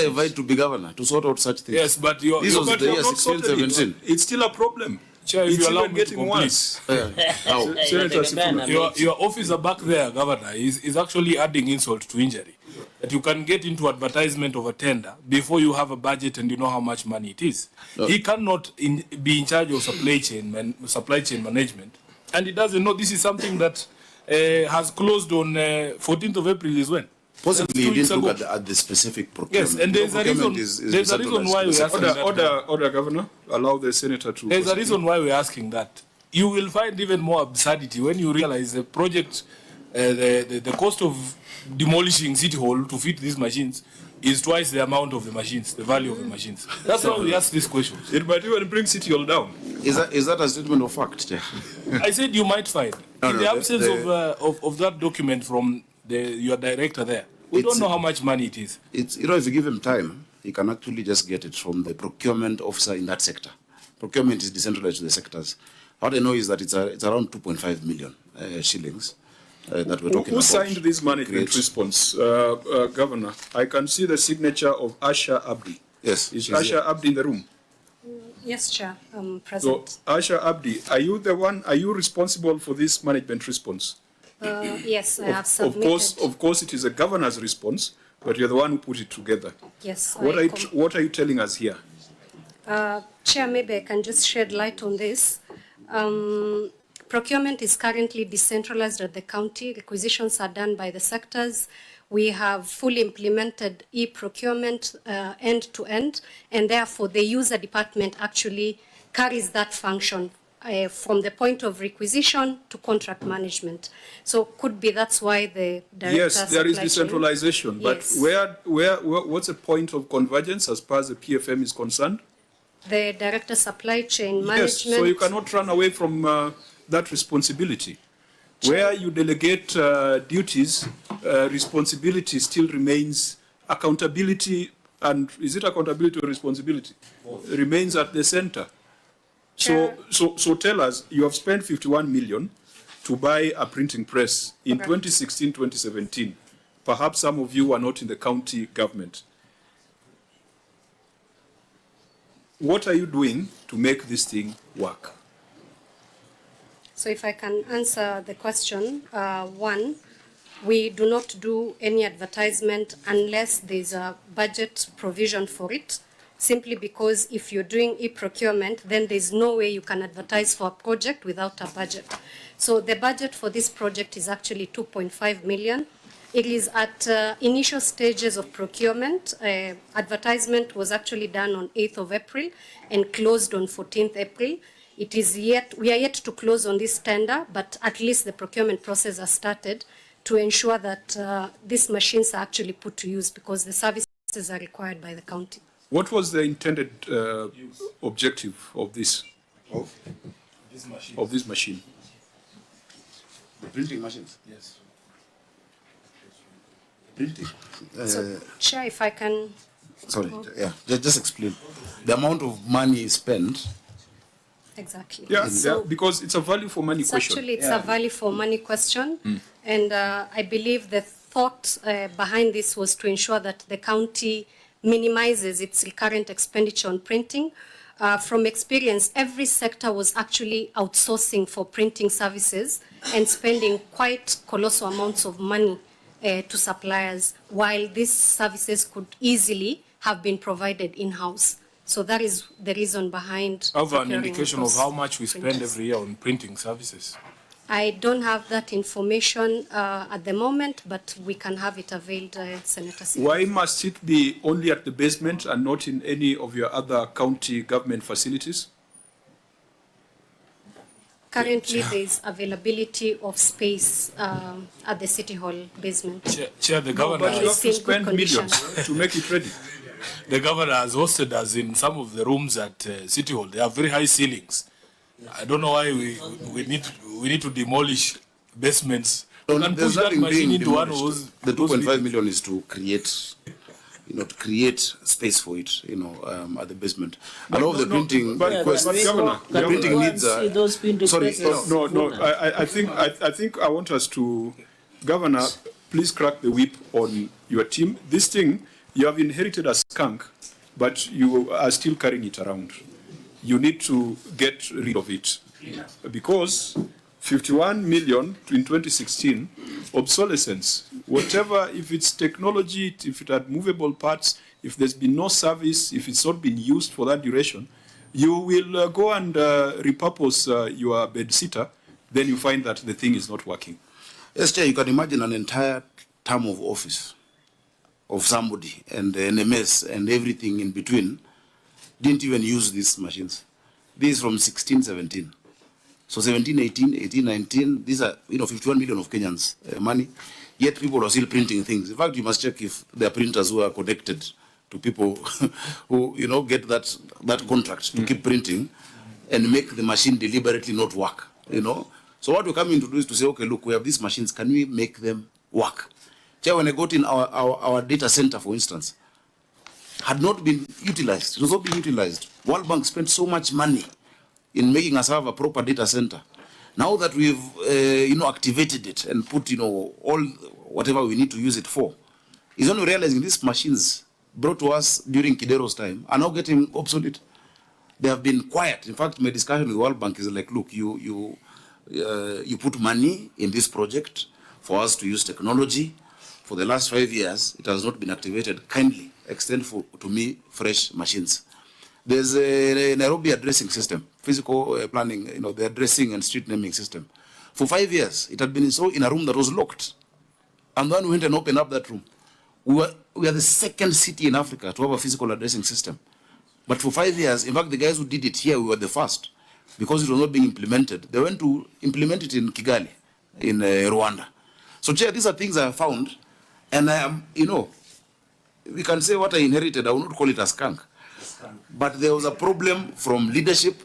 invite to be governor, to sort out such things. Yes, but this was the year 16, 17. It's still a problem. Chair, if it's you allow even me to getting complete. worse. Senator Sifuna, your officer back there, Governor, is actually adding insult to injury. That you can get into advertisement of a tender before you have a budget and you know how much money it is. No. He cannot be in charge of supply chain management, and he doesn't know this is something that has closed on 14th of April is when? Possibly he didn't look at the specific procurement. Yes, and there's a reason. There's a reason why we're asking that. Order, Governor. Allow the senator to. There's a reason why we're asking that. You will find even more absurdity when you realize the project, the cost of demolishing City Hall to fit these machines is twice the amount of the machines, the value of the machines. That's why we ask this question. It might even bring City Hall down. Is that a statement of fact? I said you might find. In the absence of that document from your director there, we don't know how much money it is. It's, you know, if you give him time, he can actually just get it from the procurement officer in that sector. Procurement is decentralized to the sectors. What I know is that it's around 2.5 million shillings that we're talking about. Who signed this management response, Governor? I can see the signature of Asha Abdi. Yes. Is Asha Abdi in the room? Yes, Chair. Present. So, Asha Abdi, are you responsible for this management response? Yes, I have submitted. Of course, it is a governor's response, but you're the one who put it together. Yes. What are you telling us here? Chair, maybe I can just shed light on this. Procurement is currently decentralized at the county. Requisitions are done by the sectors. We have fully implemented e-procurement end to end, and therefore the user department actually carries that function from the point of requisition to contract management. So could be that's why the director. Yes, there is decentralization, but yes. What's the point of convergence as far as the PFM is concerned? The director supply chain management. Yes, so you cannot run away from that responsibility. Where you delegate duties, responsibility still remains. Accountability, and is it accountability or responsibility? Remains at the center. So tell us, you have spent 51 million to buy a printing press in Okay. 2016, 2017. Perhaps some of you were not in the county government. What are you doing to make this thing work? So if I can answer the question, one, we do not do any advertisement unless there's a budget provision for it, simply because if you're doing e-procurement, then there's no way you can advertise for a project without a budget. So the budget for this project is actually 2.5 million. It is at initial stages of procurement. Advertisement was actually done on 8th of April and closed on 14th April. We are yet to close on this tender, but at least the procurement process has started to ensure that these machines are actually put to use because the services are required by the county. What was the intended objective of this? Of This machine? the printing machines. Yes. Printing. So, Chair, if I can... Sorry, yeah, just explain. The amount of money spent. Exactly. Yeah, So, because it's a value for money question. Actually, it's a value for money question. And I believe the thought behind this was to ensure that the county minimizes its recurrent expenditure on printing. From experience, every sector was actually outsourcing for printing services and spending quite colossal amounts of money to suppliers, while these services could easily have been provided in-house. So that is the reason behind. Have an procuring indication of those how much we spend printers. every year on printing services? I don't have that information at the moment, but we can have it availed, Senator Sifuna. Why must it be only at the basement and not in any of your other county government facilities? Currently, there is availability of space at the City Hall basement. Chair, the governor, But you have to It's in good spend condition. millions to make it ready. the governor has hosted us in some of the rooms at City Hall. They have very high ceilings. I don't know why we need to demolish basements. You can There's push that nothing machine being into one of demolished. those. The 2.5 million is to create space for it, at the basement. A lot of the printing but requests, Governor, the printing Go and needs see those printing sorry, presses. No, I think I want us to, Governor, please crack the whip on your team. This thing, you have inherited a skunk, but you are still carrying it around. You need to get rid of it because 51 million in 2016, obsolescence, whatever, if it's technology, if it had movable parts, if there's been no service, if it's not been used for that duration, you will go and repurpose your bed sitter, then you find that the thing is not working. Yes, Chair, you can imagine an entire term of office of somebody and the NMS and everything in between didn't even use these machines. This is from 16, 17. So 17, 18, 18, 19, these are, 51 million of Kenyans money, yet people are still printing things. In fact, you must check if there are printers who are connected to people who, get that contract to keep printing and make the machine deliberately not work, So what we're coming to do is to say, okay, look, we have these machines, can we make them work? Chair, when I got in our data center, for instance, had not been utilized. It was not being utilized. World Bank spent so much money in making us have a proper data center. Now that we've, activated it and put, all whatever we need to use it for, is only realizing these machines brought to us during Kidero's time are now getting obsolete. They have been quiet. In fact, my discussion with World Bank is like, look, you put money in this project for us to use technology. For the last 5 years, it has not been activated. Kindly extend to me fresh machines. There's a Nairobi addressing system, physical planning, the addressing and street naming system. For 5 years, it had been installed in a room that was locked. And then we went and opened up that room. We are the second city in Africa to have a physical addressing system. But for 5 years, in fact, the guys who did it here, we were the first. Because it was not being implemented. They went to implement it in Kigali, in Rwanda. So, Chair, these are things I have found. And I am, we can say what I inherited, I will not call it a skunk. But there was a problem from leadership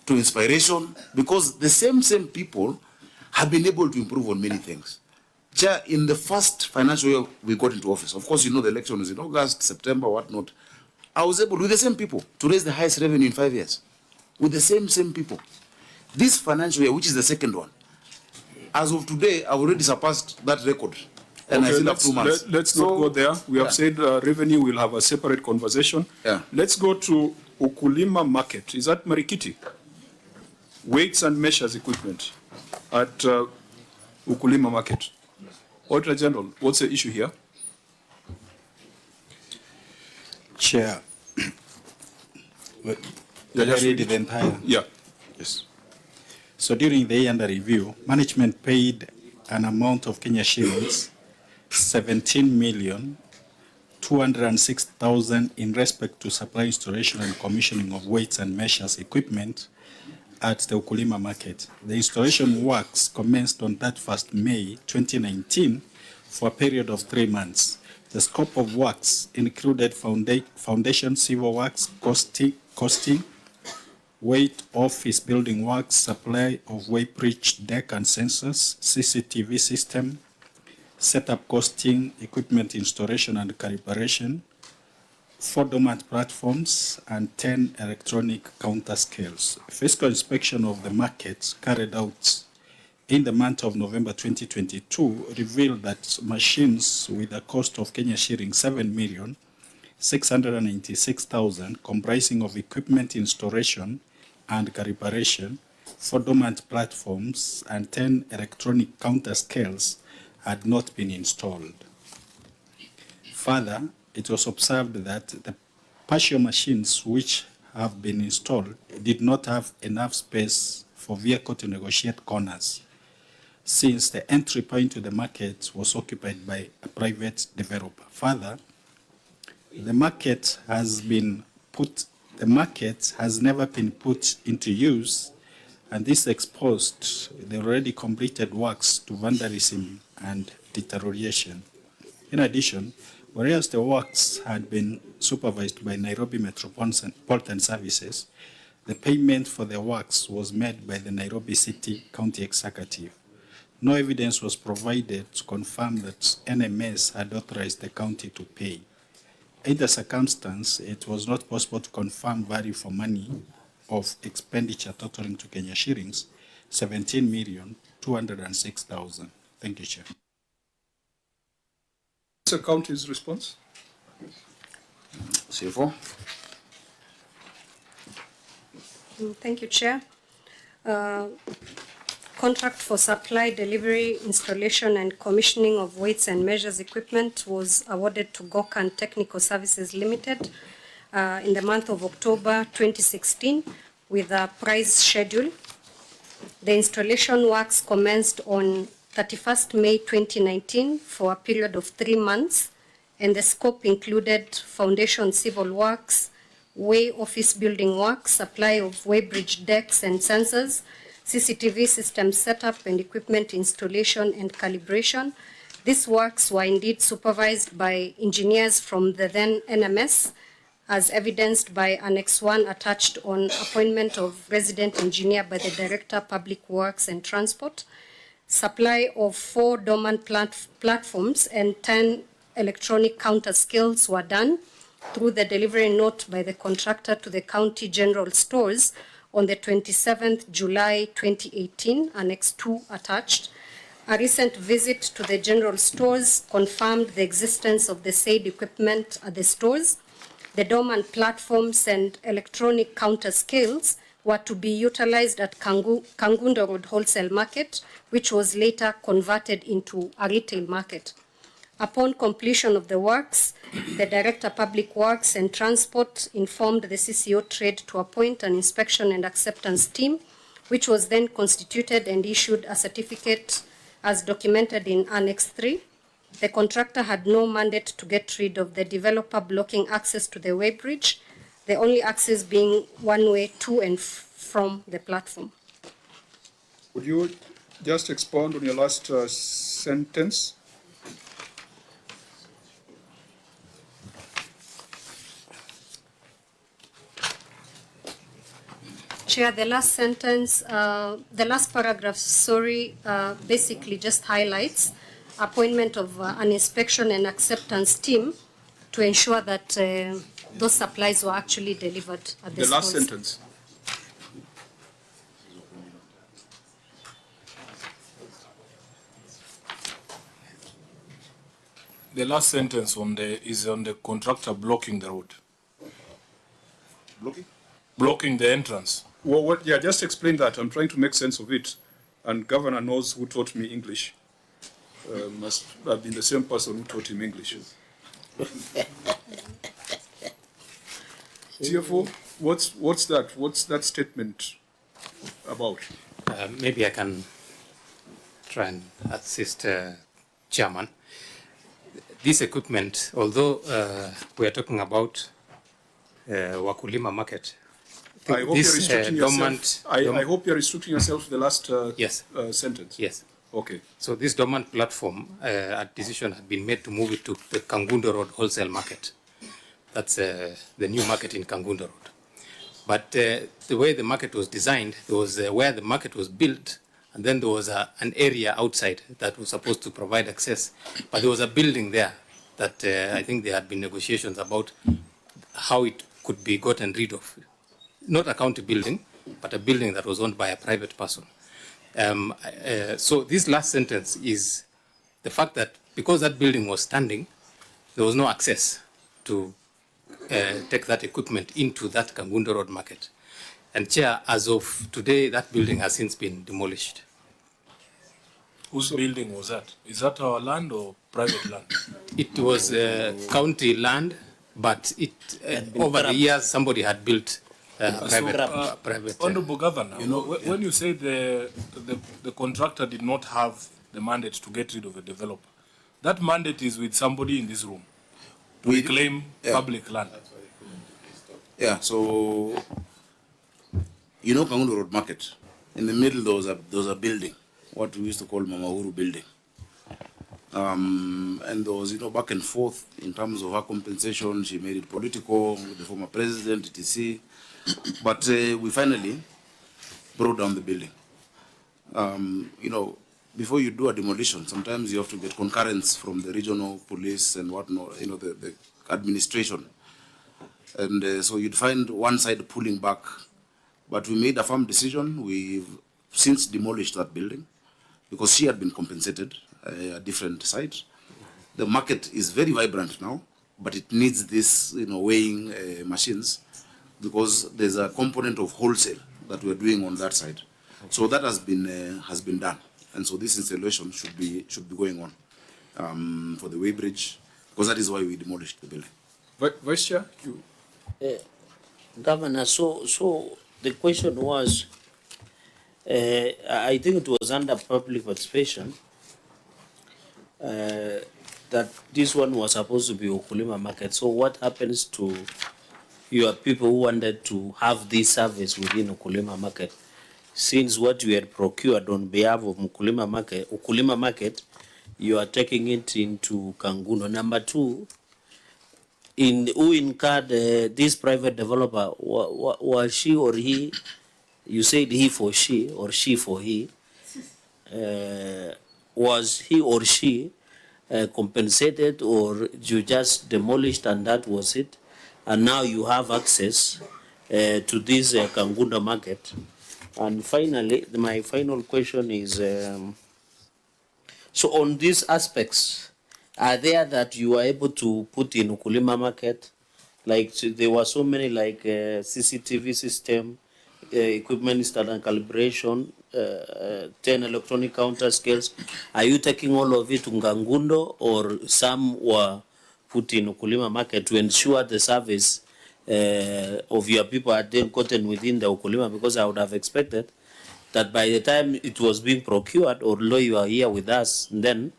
to inspiration because the same people have been able to improve on many things. Chair, in the first financial year we got into office, of course, the election was in August, September, whatnot. I was able, with the same people, to raise the highest revenue in 5 years. With the same people. This financial year, which is the second one, As of today, I've already surpassed that record. And I Okay, still have 2 months. let's not go there. We have said revenue will have a separate conversation. Yeah. Let's go to Ukulima Market. Is that Marikiti? Weights and measures equipment at Ukulima Market. Auditor General, what's the issue here? Chair. Yeah, just read read the entire. Yeah. Yes. So during the year under review, management paid an amount of Kenya shillings 17,206,000 in respect to supply, installation and commissioning of weights and measures equipment at the Ukulima Market. The installation works commenced on 31st May 2019 for a period of 3 months. The scope of works included foundation civil works, costing, weight office building works, supply of weighbridge deck and sensors, CCTV system, setup costing, equipment installation and calibration, 4 dormant platforms, and 10 electronic counter scales. Physical inspection of the market carried out in the month of November 2022 revealed that machines with a cost of Kenya shilling 7,696,000, comprising of equipment installation and calibration, 4 dormant platforms, and 10 electronic counter scales, had not been installed. Further, it was observed that the partial machines which have been installed did not have enough space for vehicle to negotiate corners, since the entry point to the market was occupied by a private developer. Further, the market has never been put into use, and this exposed the already completed works to vandalism and deterioration. In addition, whereas the works had been supervised by Nairobi Metropolitan Services, the payment for the works was made by the Nairobi City County Executive. No evidence was provided to confirm that NMS had authorized the county to pay. In the circumstance, it was not possible to confirm value for money of expenditure totaling to Kenya shillings 17,206,000. Thank you, Chair. The county's response? CFO. Thank you, Chair. Contract for supply, delivery, installation, and commissioning of weights and measures equipment was awarded to Gokan Technical Services Limited in the month of October 2016 with a price schedule. The installation works commenced on 31st May 2019 for a period of 3 months, and the scope included foundation civil works, way office building works, supply of weighbridge decks and sensors, CCTV system setup and equipment installation and calibration. These works were indeed supervised by engineers from the then NMS, as evidenced by Annex 1 attached on appointment of resident engineer by the Director, Public Works and Transport. Supply of 4 dormant platforms and 10 electronic counter scales were done through the delivery note by the contractor to the County General Stores on the 27th July 2018, Annex 2 attached. A recent visit to the General Stores confirmed the existence of the said equipment at the stores. The dormant platforms and electronic counter scales were to be utilized at Kangundo Road Wholesale Market, which was later converted into a retail market. Upon completion of the works, the Director Public Works and Transport informed the CCO Trade to appoint an inspection and acceptance team, which was then constituted and issued a certificate as documented in Annex 3. The contractor had no mandate to get rid of the developer blocking access to the weighbridge, the only access being one way to and from the platform. Would you just expound on your last sentence? Chair, the last sentence, the last paragraph, basically just highlights appointment of an inspection and acceptance team to ensure that those supplies were actually delivered at the last stores. sentence. The last sentence on the contractor blocking the road. Blocking? Blocking the entrance. Well, yeah, just explain that. I'm trying to make sense of it. And Governor knows who taught me English. Must have been the same person who taught him English. CFO, what's that? What's that statement about? Maybe I can try and assist Chairman. This equipment, although we are talking about Wakulima market, I hope you're restricting yourself. I hope you're restricting yourself to the last yes. Sentence. Yes. Okay. So this dormant platform, a decision had been made to move it to the Kangundo Road wholesale market. That's the new market in Kangundo Road. But the way the market was designed, there was where the market was built, and then there was an area outside that was supposed to provide access. But there was a building there that I think there had been negotiations about how it could be gotten rid of. Not a county building, but a building that was owned by a private person. So this last sentence is the fact that because that building was standing, there was no access to take that equipment into that Kangundo Road market. And Chair, as of today, that building has since been demolished. Whose building was that? Is that our land or private land? It was county land, but over the years somebody had built private. Honorable Governor, when you say the contractor did not have the mandate to get rid of a developer, that mandate is with somebody in this room to reclaim public land. Yeah, so Kangundo Road Market, in the middle there was a building, what we used to call Mama Uhuru building. And there was, back and forth in terms of her compensation. She made it political with the former president, etc. But we finally brought down the building. Before you do a demolition, sometimes you have to get concurrence from the regional police and whatnot, the administration. And so you'd find one side pulling back. But we made a firm decision. We've since demolished that building because she had been compensated a different site. The market is very vibrant now, but it needs this, weighing machines because there's a component of wholesale that we're doing on that side. So that has been done. And so this installation should be going on for the weighbridge, because that is why we demolished the building. Vice Chair, you. Governor, so the question was, I think it was under public participation, that this one was supposed to be Ukulima market. So what happens to your people who wanted to have this service within Ukulima market? Since what you had procured on behalf of Ukulima market, you are taking it into Kangundo. Number two, who incurred this private developer? Was she or he? You said he for she or she for he. Was he or she compensated, or you just demolished and that was it? And now you have access to this Kangundo market. And finally, my final question is, so on these aspects, are there that you are able to put in Ukulima market? Like there were so many like CCTV system, equipment installed and calibration, 10 electronic counter scales. Are you taking all of it to Kangundo, or some were put in Ukulima market to ensure the service of your people are then gotten within the Ukulima? Because I would have expected that by the time it was being procured, although you are here with us, then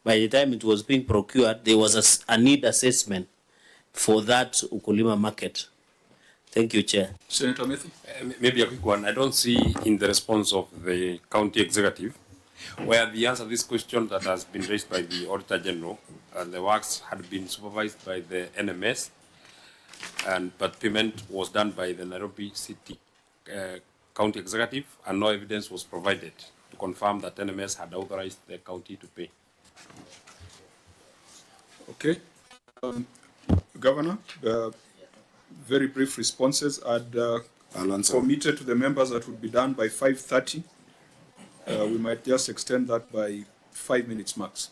by the time it was being procured, there was a need assessment for that Ukulima market. Thank you, Chair. Senator Matthew? Maybe a quick one. I don't see in the response of the county executive where the answer to this question that has been raised by the Auditor General, and the works had been supervised by the NMS, but payment was done by the Nairobi City County Executive, and no evidence was provided to confirm that NMS had authorized the county to pay. Okay. Governor, very brief responses. I'd committed to the members that would be done by 5:30. We might just extend that by 5 minutes max.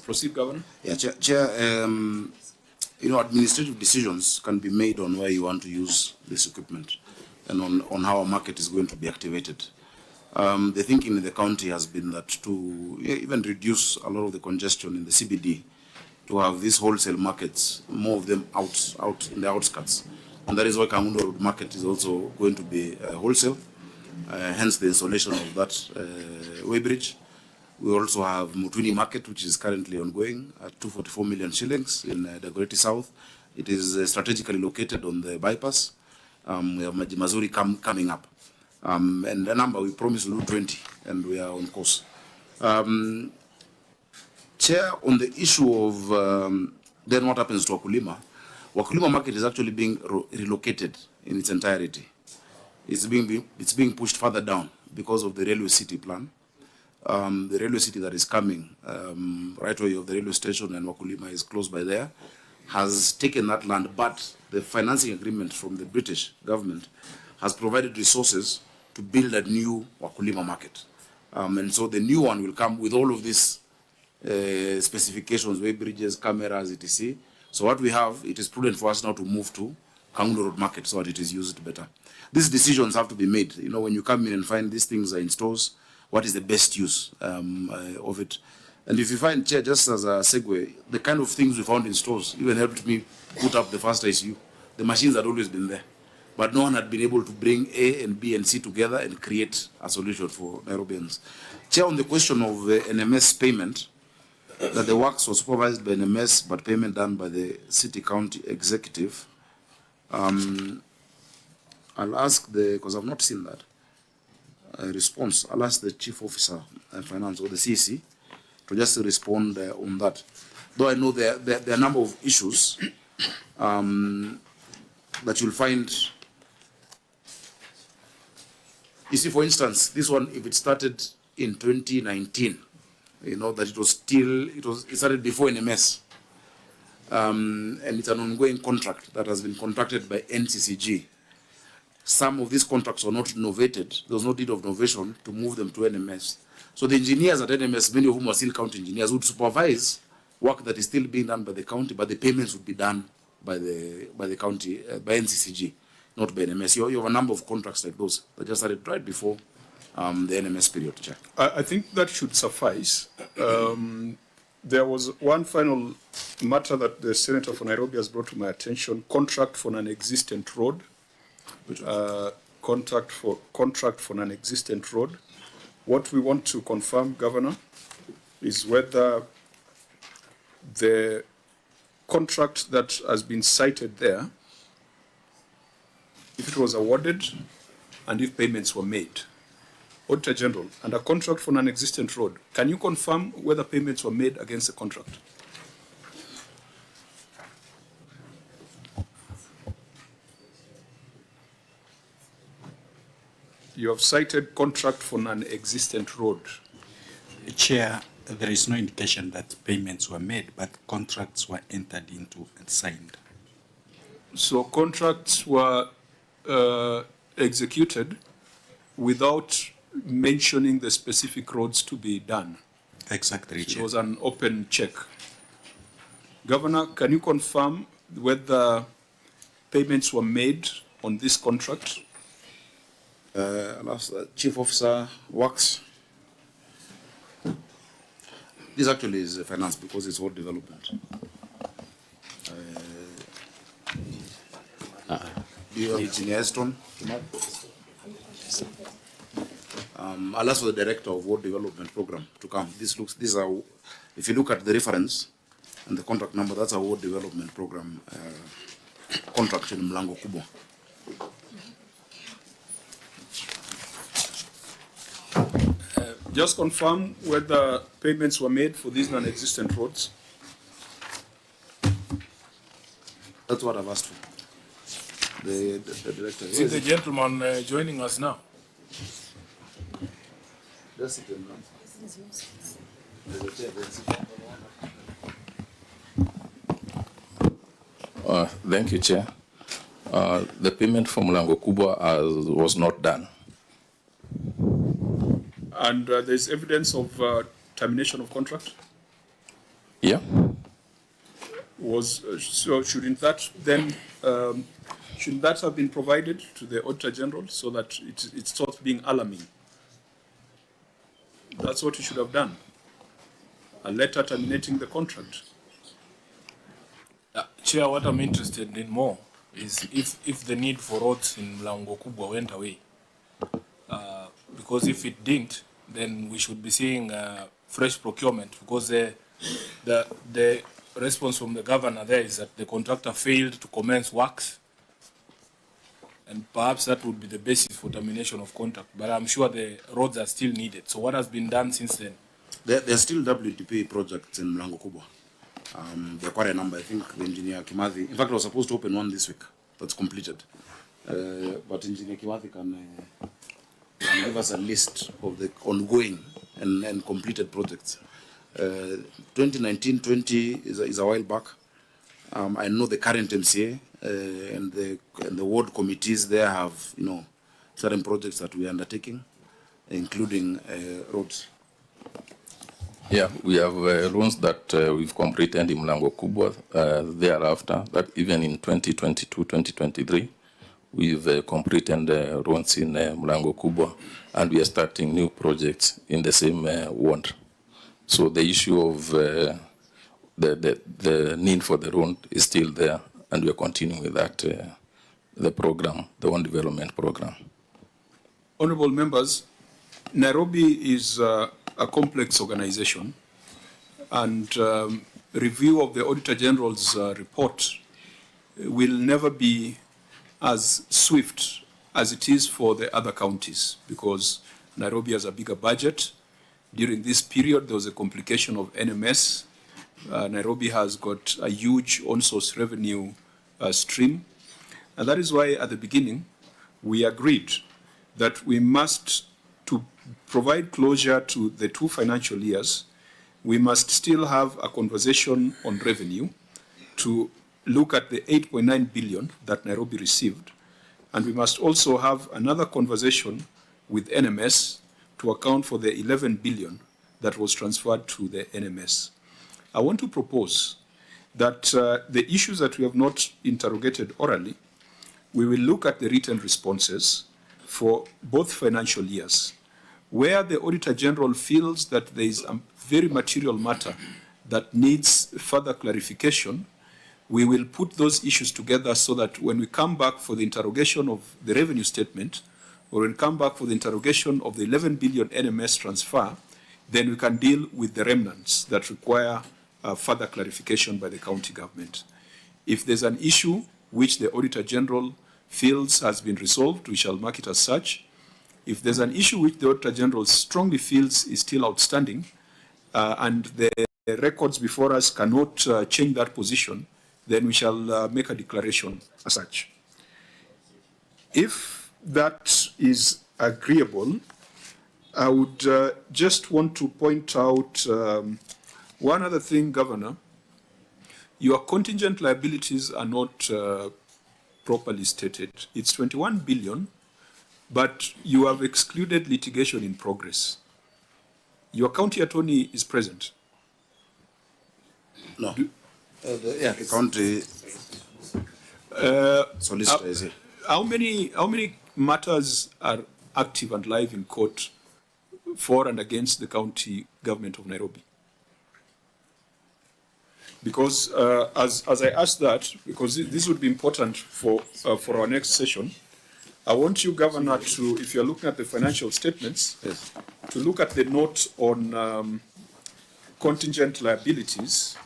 Proceed, Governor. Yeah, Chair, administrative decisions can be made on where you want to use this equipment and on how a market is going to be activated. The thinking in the county has been that to even reduce a lot of the congestion in the CBD, to have these wholesale markets, more of them out in the outskirts. And that is why Kangundo Road Market is also going to be wholesale, hence the installation of that weighbridge. We also have Mutwini Market, which is currently ongoing at 244 million shillings in Dagoretti South. It is strategically located on the bypass. We have Majimazuri coming up. And the number we promised to do 20, and we are on course. Chair, on the issue of then what happens to Wakulima, Wakulima Market is actually being relocated in its entirety. It's being pushed further down because of the railway city plan. The railway city that is coming right away of the railway station, and Wakulima is close by there, has taken that land, but the financing agreement from the British government has provided resources to build a new Wakulima Market. And so the new one will come with all of these specifications, way bridges, cameras, etc. So what we have, it is prudent for us now to move to Kangundo Road Market so that it is used better. These decisions have to be made. You know, when you come in and find these things are in stores, what is the best use of it? And if you find, Chair, just as a segue, the kind of things we found in stores even helped me put up the first ICU. The machines had always been there, but no one had been able to bring A and B and C together and create a solution for Nairobians. Chair, on the question of the NMS payment, that the works was supervised by NMS, but payment done by the city county executive. I'll ask because I've not seen that response. I'll ask the chief officer of finance or the CEC to just respond on that. Though I know there are a number of issues that you'll find. You see, for instance, this one, if it started in 2019, you know that it started before NMS, and it's an ongoing contract that has been contracted by NCCG. Some of these contracts were not novated. There was no deed of novation to move them to NMS. So the engineers at NMS, many of whom are still county engineers, would supervise work that is still being done by the county, but the payments would be done by the county, by NCCG, not by NMS. You have a number of contracts like those that just started right before the NMS period, Chair. I think that should suffice. There was one final matter that the Senator for Nairobi has brought to my attention: contract for an existent road. Contract for an existent road. What we want to confirm, Governor, is whether the contract that has been cited there, if it was awarded and if payments were made. Auditor General, under contract for an existent road, can you confirm whether payments were made against the contract? You have cited contract for an existent road. Chair, there is no indication that payments were made, but contracts were entered into and signed. So contracts were executed without mentioning the specific roads to be done. Exactly, It Chair. was an open check. Governor, can you confirm whether payments were made on this contract? I'll ask the Chief Officer Works. This actually is finance because it's all development. Do you have Engineer Stone? I'll ask for the Director of World Development Program to come. These are, if you look at the reference and the contract number, that's a World Development Program contract in Mlango Kubwa. Just confirm whether payments were made for these non-existent roads. That's what I've asked for. The Director. Is the gentleman joining us now? Just sit down. Thank you, Chair. The payment from Mlango Kubwa was not done. And there's evidence of termination of contract? Yeah. So shouldn't that then, shouldn't that have been provided to the Auditor General so that it stops being alarming? That's what you should have done. A letter terminating the contract. Chair, what I'm interested in more is if the need for roads in Mlango Kubwa went away. Because if it didn't, then we should be seeing fresh procurement, because the response from the governor there is that the contractor failed to commence works, and perhaps that would be the basis for termination of contract. But I'm sure the roads are still needed. So what has been done since then? There are still WTP projects in Mlango Kubwa. There are quite a number. I think the engineer Kimathi, in fact, I was supposed to open one this week that's completed. But engineer Kimathi can give us a list of the ongoing and completed projects. 2019-20 is a while back. I know the current MCA and the ward committees there have, certain projects that we are undertaking, including roads. Yeah, we have loans that we've completed in Mlango Kubwa thereafter, that even in 2022-2023, we've completed loans in Mlango Kubwa, and we are starting new projects in the same ward. So the issue of the need for the loan is still there, and we are continuing with that, the program, the One Development Program. Honorable members, Nairobi is a complex organization, and review of the Auditor General's report will never be as swift as it is for the other counties, because Nairobi has a bigger budget. During this period, there was a complication of NMS. Nairobi has got a huge on-source revenue stream. And that is why at the beginning, we agreed that we must, to provide closure to the 2 financial years, we must still have a conversation on revenue to look at the 8.9 billion that Nairobi received. And we must also have another conversation with NMS to account for the 11 billion that was transferred to the NMS. I want to propose that the issues that we have not interrogated orally, we will look at the written responses for both financial years, where the Auditor General feels that there is a very material matter that needs further clarification. We will put those issues together so that when we come back for the interrogation of the revenue statement, or when we come back for the interrogation of the 11 billion NMS transfer, then we can deal with the remnants that require further clarification by the county government. If there's an issue which the Auditor General feels has been resolved, we shall mark it as such. If there's an issue which the Auditor General strongly feels is still outstanding, and the records before us cannot change that position, then we shall make a declaration as such. If that is agreeable, I would just want to point out one other thing, Governor. Your contingent liabilities are not properly stated. It's 21 billion, but you have excluded litigation in progress. Your county attorney is present. No. The county solicitor is here. How many matters are active and live in court for and against the county government of Nairobi? Because as I asked that, because this would be important for our next session, I want you, Governor, to, if you're looking at the financial statements, yes, to look at the note on contingent liabilities.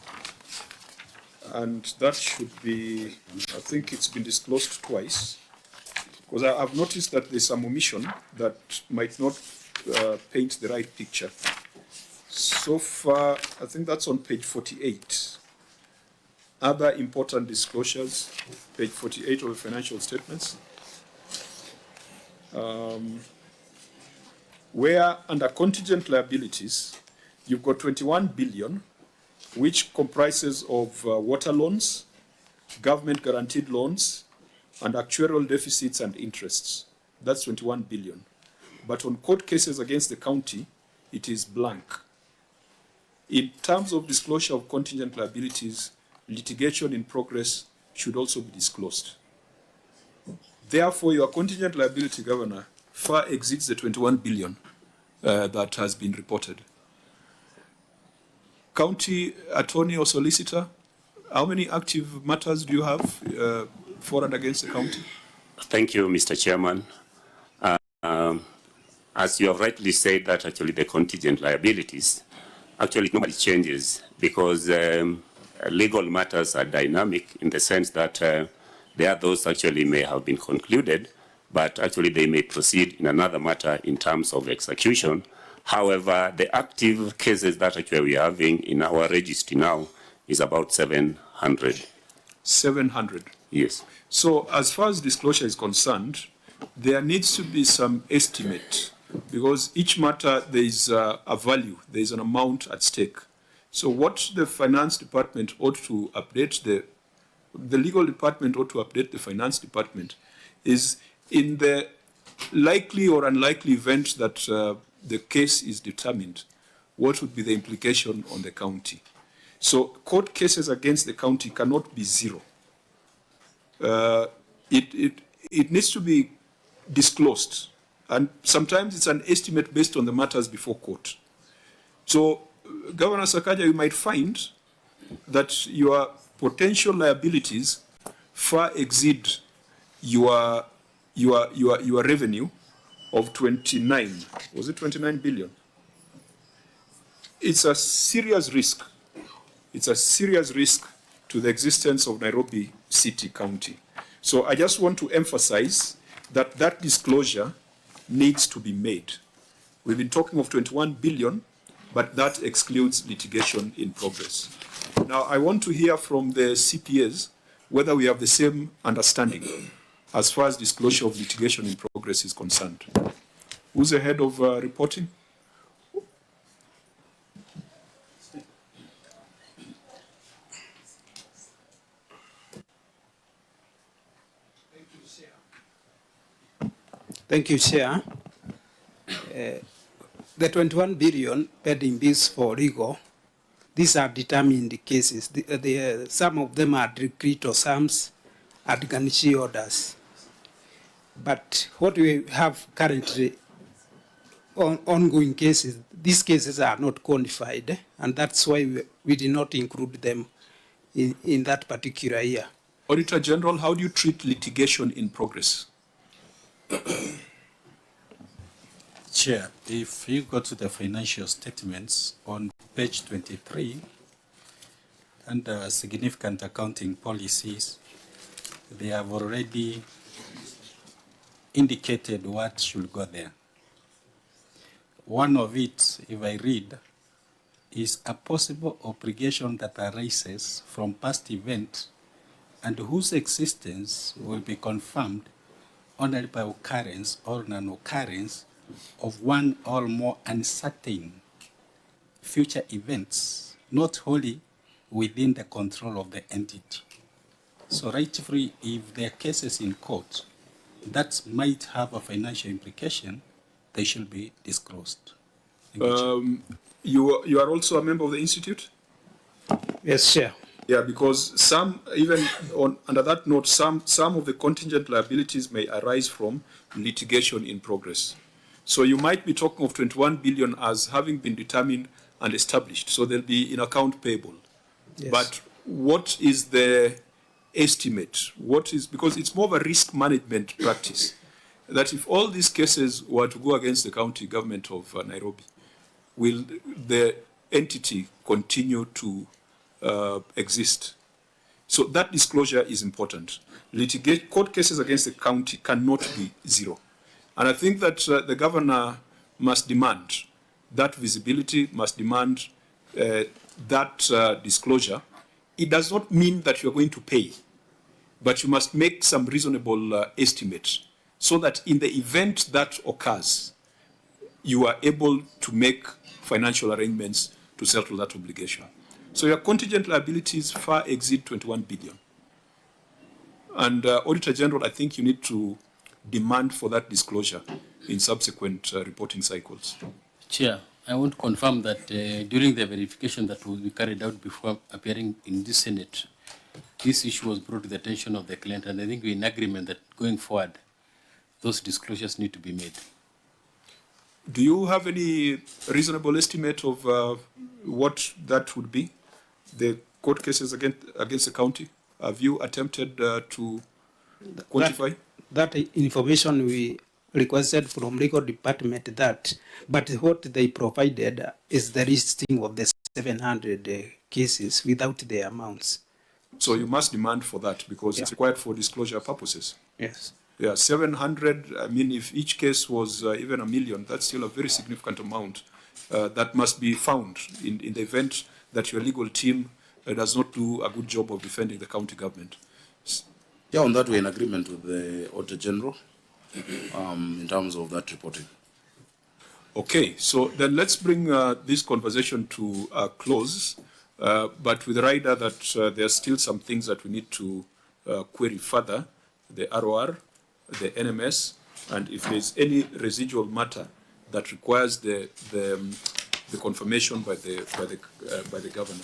And that should be, I think it's been disclosed twice, because I've noticed that there's some omission that might not paint the right picture. So far, I think that's on page 48. Other important disclosures, page 48 of the financial statements, where under contingent liabilities, you've got 21 billion, which comprises of water loans, government guaranteed loans, and actuarial deficits and interests. That's 21 billion. But on court cases against the county, it is blank. In terms of disclosure of contingent liabilities, litigation in progress should also be disclosed. Therefore, your contingent liability, Governor, far exceeds the 21 billion that has been reported. County attorney or solicitor, how many active matters do you have for and against the county? Thank you, Mr. Chairman. As you have rightly said, that actually the contingent liabilities, actually nobody changes because legal matters are dynamic in the sense that there are those actually may have been concluded, but actually they may proceed in another matter in terms of execution. However, the active cases that actually we are having in our registry now is about 700. 700? Yes. So as far as disclosure is concerned, there needs to be some estimate because each matter there is a value, there is an amount at stake. So what the finance department ought to update, the legal department ought to update the finance department is in the likely or unlikely event that the case is determined, what would be the implication on the county? So court cases against the county cannot be zero. It needs to be disclosed. And sometimes it's an estimate based on the matters before court. So, Governor Sakaja, you might find that your potential liabilities far exceed your revenue of 29. Was it 29 billion? It's a serious risk. It's a serious risk to the existence of Nairobi City County. So I just want to emphasize that that disclosure needs to be made. We've been talking of 21 billion, but that excludes litigation in progress. Now, I want to hear from the CPAs whether we have the same understanding as far as disclosure of litigation in progress is concerned. Who's the head of reporting? Thank you, Chair. The 21 billion pending bills for legal, these are determined cases. Some of them are decreed or some are garnishee orders. But what we have currently on ongoing cases, these cases are not quantified, and that's why we did not include them in that particular year. Auditor General, how do you treat litigation in progress? Chair, if you go to the financial statements on page 23, under significant accounting policies, they have already indicated what should go there. One of it, if I read, is a possible obligation that arises from past events and whose existence will be confirmed only by occurrence or non-occurrence of one or more uncertain future events, not wholly within the control of the entity. So rightfully, if there are cases in court that might have a financial implication, they should be disclosed. You are also a member of the Institute? Yes, Chair. Yeah, because some, even under that note, some of the contingent liabilities may arise from litigation in progress. So you might be talking of 21 billion as having been determined and established. So they'll be in account payable. Yes. But what is the estimate? What is, because it's more of a risk management practice, that if all these cases were to go against the county government of Nairobi, will the entity continue to exist? So that disclosure is important. Court cases against the county cannot be zero. And I think that the governor must demand that visibility, must demand that disclosure. It does not mean that you're going to pay, but you must make some reasonable estimate so that in the event that occurs, you are able to make financial arrangements to settle that obligation. So your contingent liabilities far exceed 21 billion. And Auditor General, I think you need to demand for that disclosure in subsequent reporting cycles. Chair, I want to confirm that during the verification that will be carried out before appearing in this Senate, this issue was brought to the attention of the client, and I think we're in agreement that going forward, those disclosures need to be made. Do you have any reasonable estimate of what that would be? The court cases against the county? Have you attempted to quantify? That information we requested from legal department but what they provided is the listing of the 700 cases without the amounts. So you must demand for that because it's required for disclosure purposes. Yes. Yeah, 700, I mean, if each case was even 1 million, that's still a very significant amount that must be found in the event that your legal team does not do a good job of defending the county government. Yeah, on that we're in agreement with the Auditor General in terms of that reporting. Okay, so then let's bring this conversation to a close, but with the rider that there are still some things that we need to query further, the ROR, the NMS, and if there's any residual matter that requires the confirmation by the governor.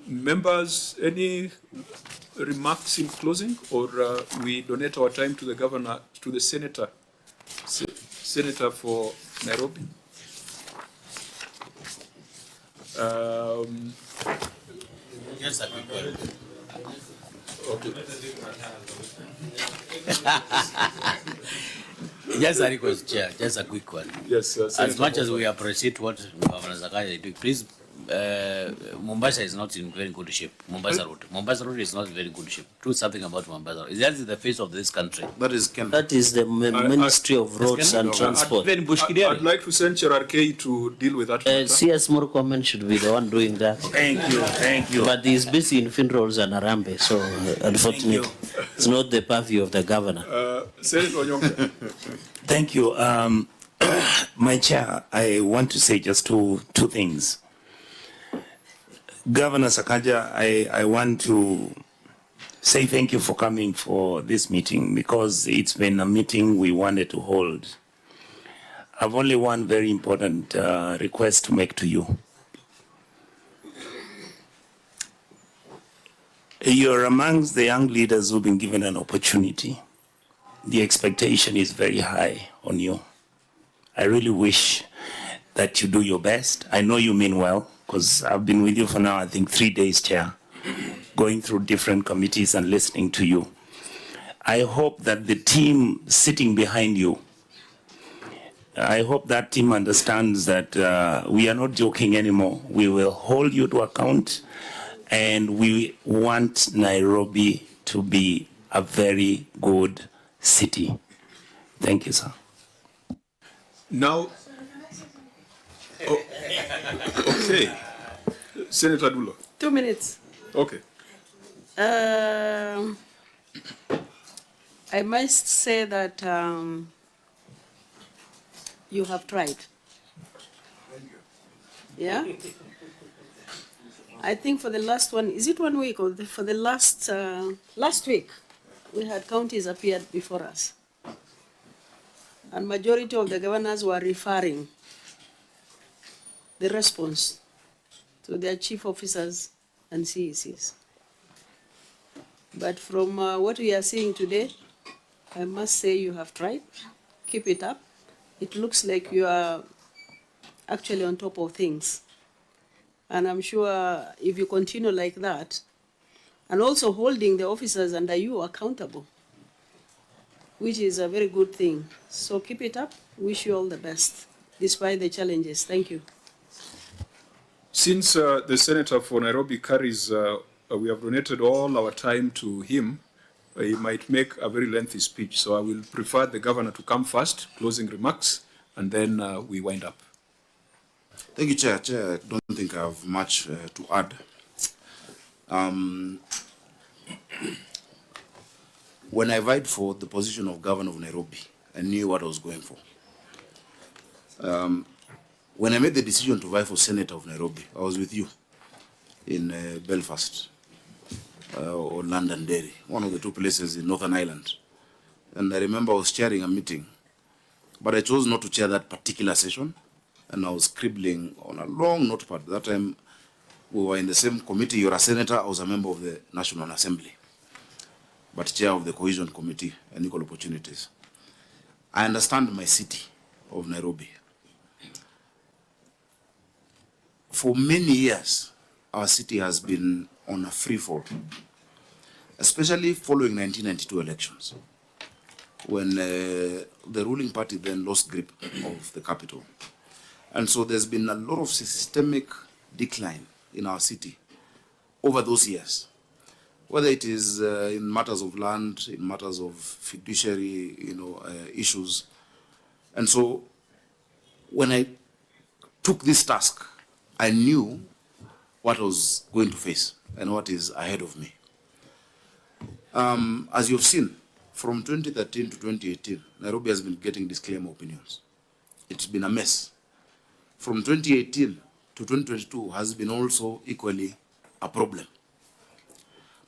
Members, any remarks in closing, or we donate our time to the governor, to the senator for Nairobi? Just a quick one. Okay. Just a request, Chair, just a quick one. Yes, as much as we appreciate what Governor Sakaja is doing, please, Mombasa is not in very good shape. Mombasa Road is not in very good shape. Do something about Mombasa Road. That is the face of this country. That is the Ministry of Roads and Transport. I'd like to send RK to deal with that. CS Murkomen should be the one doing that. Thank you. But he's busy in funerals and Arambe, so unfortunately, it's not the purview of the governor. Senator Onyonka. Thank you. My chair, I want to say just two things. Governor Sakaja, I want to say thank you for coming for this meeting because it's been a meeting we wanted to hold. I've only one very important request to make to you. You're amongst the young leaders who've been given an opportunity. The expectation is very high on you. I really wish that you do your best. I know you mean well, because I've been with you for now, I think 3 days, Chair, going through different committees and listening to you. I hope that the team sitting behind you, I hope that team understands that we are not joking anymore. We will hold you to account, and we want Nairobi to be a very good city. Thank you, sir. Now, okay. Senator Dulo. 2 minutes. Okay. I must say that you have tried. Yeah? I think for the last one, is it 1 week or for the last week, we had counties appeared before us. And majority of the governors were referring the response to their chief officers and CECs. But from what we are seeing today, I must say you have tried. Keep it up. It looks like you are actually on top of things. And I'm sure if you continue like that, and also holding the officers under you accountable, which is a very good thing. So keep it up. Wish you all the best, despite the challenges. Thank you. Since the senator for Nairobi carries, we have donated all our time to him, he might make a very lengthy speech. So I will prefer the governor to come first, closing remarks, and then we wind up. Thank you, Chair. Chair, I don't think I have much to add. When I vied for the position of governor of Nairobi, I knew what I was going for. When I made the decision to vie for senator of Nairobi, I was with you in Belfast or Londonderry, one of the two places in Northern Ireland. And I remember I was chairing a meeting, but I chose not to chair that particular session and I was scribbling on a long notepad. That time, we were in the same committee. You're a senator. I was a member of the National Assembly, but chair of the Cohesion Committee and Equal Opportunities. I understand my city of Nairobi. For many years, our city has been on a free fall, especially following 1992 elections, when the ruling party then lost grip of the capital. And so there's been a lot of systemic decline in our city over those years, whether it is in matters of land, in matters of fiduciary, issues. And so when I took this task, I knew what I was going to face and what is ahead of me. As you've seen, from 2013 to 2018, Nairobi has been getting disclaimer opinions. It's been a mess. From 2018 to 2022 has been also equally a problem.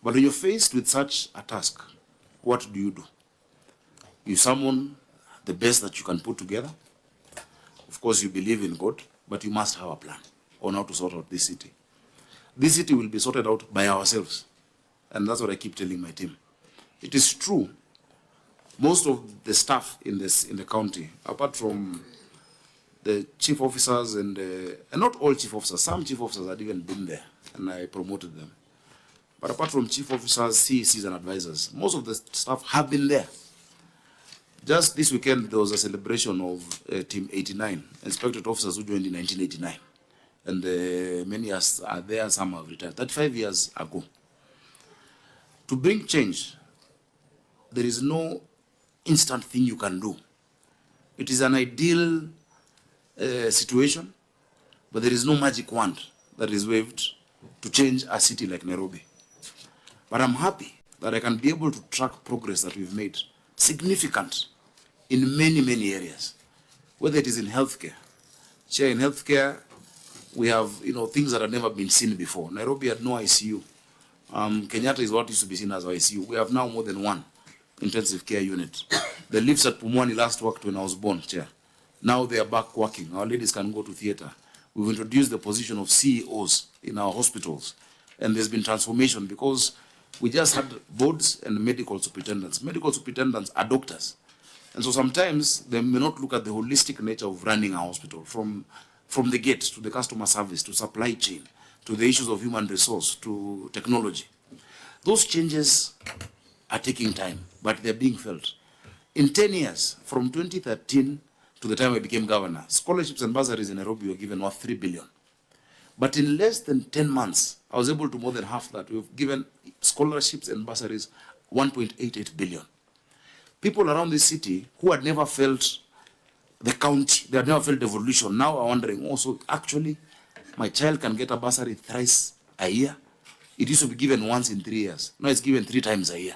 But when you're faced with such a task, what do? You summon the best that you can put together. Of course, you believe in God, but you must have a plan on how to sort out this city. This city will be sorted out by ourselves. And that's what I keep telling my team. It is true, most of the staff in the county, apart from the chief officers and not all chief officers, some chief officers had even been there, and I promoted them. But apart from chief officers, CECs and advisors, most of the staff have been there. Just this weekend, there was a celebration of Team 89, inspectorate officers who joined in 1989. And many are there, some have retired, 35 years ago. To bring change, there is no instant thing you can do. It is an ideal situation, but there is no magic wand that is waved to change a city like Nairobi. But I'm happy that I can be able to track progress that we've made, significant in many, many areas, whether it is in healthcare. Chair, in healthcare, we have things that have never been seen before. Nairobi had no ICU. Kenyatta is what used to be seen as ICU. We have now more than one intensive care unit. The lifts at Pumwani last worked when I was born, Chair. Now they are back working. Our ladies can go to theater. We've introduced the position of CEOs in our hospitals. And there's been transformation because we just had boards and medical superintendents. Medical superintendents are doctors. And so sometimes they may not look at the holistic nature of running a hospital, from the gate to the customer service, to supply chain, to the issues of human resource, to technology. Those changes are taking time, but they're being felt. In 10 years, from 2013 to the time I became governor, scholarships and bursaries in Nairobi were given worth 3 billion. But in less than 10 months, I was able to more than half that. We've given scholarships and bursaries 1.88 billion. People around this city who had never felt the county, they had never felt devolution, now are wondering, also, actually, my child can get a bursary thrice a year. It used to be given once in 3 years. Now it's given 3 times a year.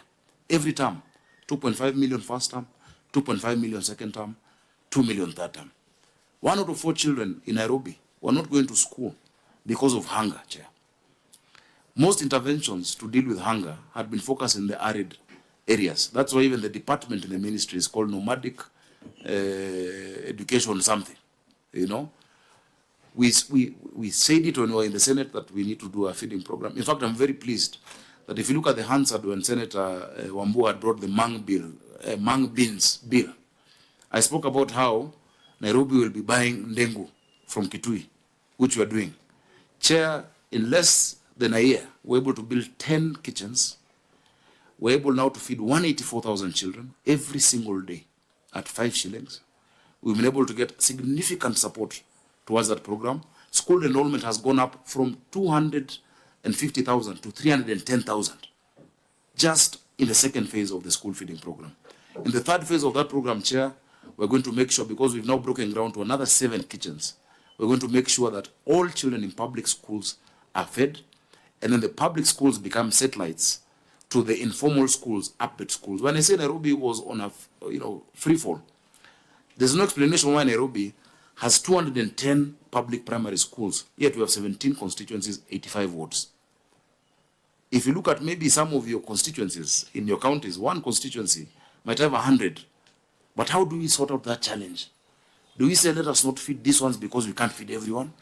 Every term, 2.5 million first term, 2.5 million second term, 2 million third term. 1 out of 4 children in Nairobi were not going to school because of hunger, Chair. Most interventions to deal with hunger had been focused in the arid areas. That's why even the department in the ministry is called nomadic education something, We said it when we were in the Senate that we need to do a feeding program. In fact, I'm very pleased that if you look at the Hansard when Senator Wambu had brought the Mang Beans bill, I spoke about how Nairobi will be buying ndengu from Kitui, which we are doing. Chair, in less than a year, we're able to build 10 kitchens. We're able now to feed 184,000 children every single day at 5 shillings. We've been able to get significant support towards that program. School enrollment has gone up from 250,000 to 310,000 just in the second phase of the school feeding program. In the third phase of that program, Chair, we're going to make sure, because we've now broken ground to another 7 kitchens, we're going to make sure that all children in public schools are fed, and then the public schools become satellites to the informal schools, upbeat schools. When I say Nairobi was on a free fall, there's no explanation why Nairobi has 210 public primary schools, yet we have 17 constituencies, 85 wards. If you look at maybe some of your constituencies in your counties, one constituency might have 100. But how do we sort out that challenge? Do we say let us not feed these ones because we can't feed everyone?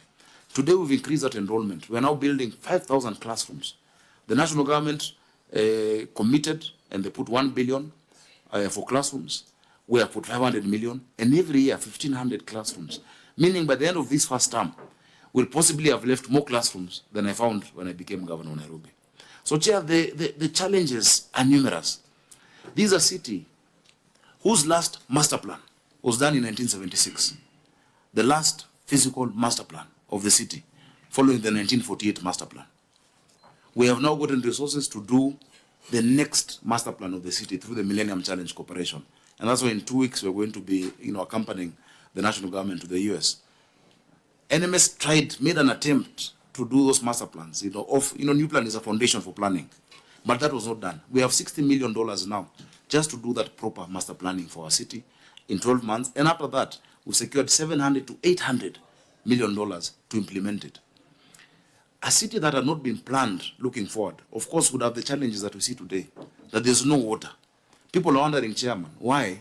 Today we've increased that enrollment. We are now building 5,000 classrooms. The national government committed and they put 1 billion for classrooms. We have put 500 million and every year 1,500 classrooms. Meaning by the end of this first term, we'll possibly have left more classrooms than I found when I became governor of Nairobi. So Chair, the challenges are numerous. This is a city whose last master plan was done in 1976. The last physical master plan of the city following the 1948 master plan. We have now gotten resources to do the next master plan of the city through the Millennium Challenge Corporation. And that's why in 2 weeks we're going to be accompanying the national government to the US. NMS made an attempt to do those master plans. New plan is a foundation for planning. But that was not done. We have $60 million now just to do that proper master planning for our city in 12 months. And after that, we secured $700 to $800 million to implement it. A city that had not been planned looking forward, of course, would have the challenges that we see today, that there's no water. People are wondering, Chairman, why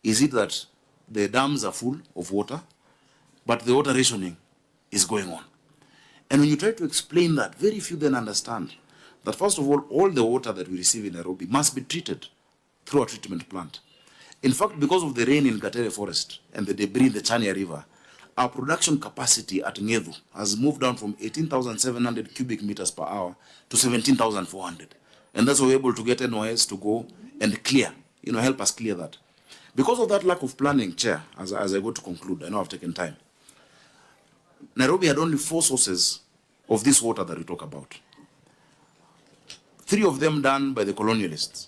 is it that the dams are full of water, but the water rationing is going on? And when you try to explain that, very few then understand that, first of all the water that we receive in Nairobi must be treated through a treatment plant. In fact, because of the rain in Gatere Forest and the debris in the Chania River, our production capacity at Ngedu has moved down from 18,700 cubic meters per hour to 17,400. And that's why we're able to get NOS to go and clear, help us clear that. Because of that lack of planning, Chair, as I go to conclude, I know I've taken time, Nairobi had only 4 sources of this water that we talk about. 3 of them done by the colonialists.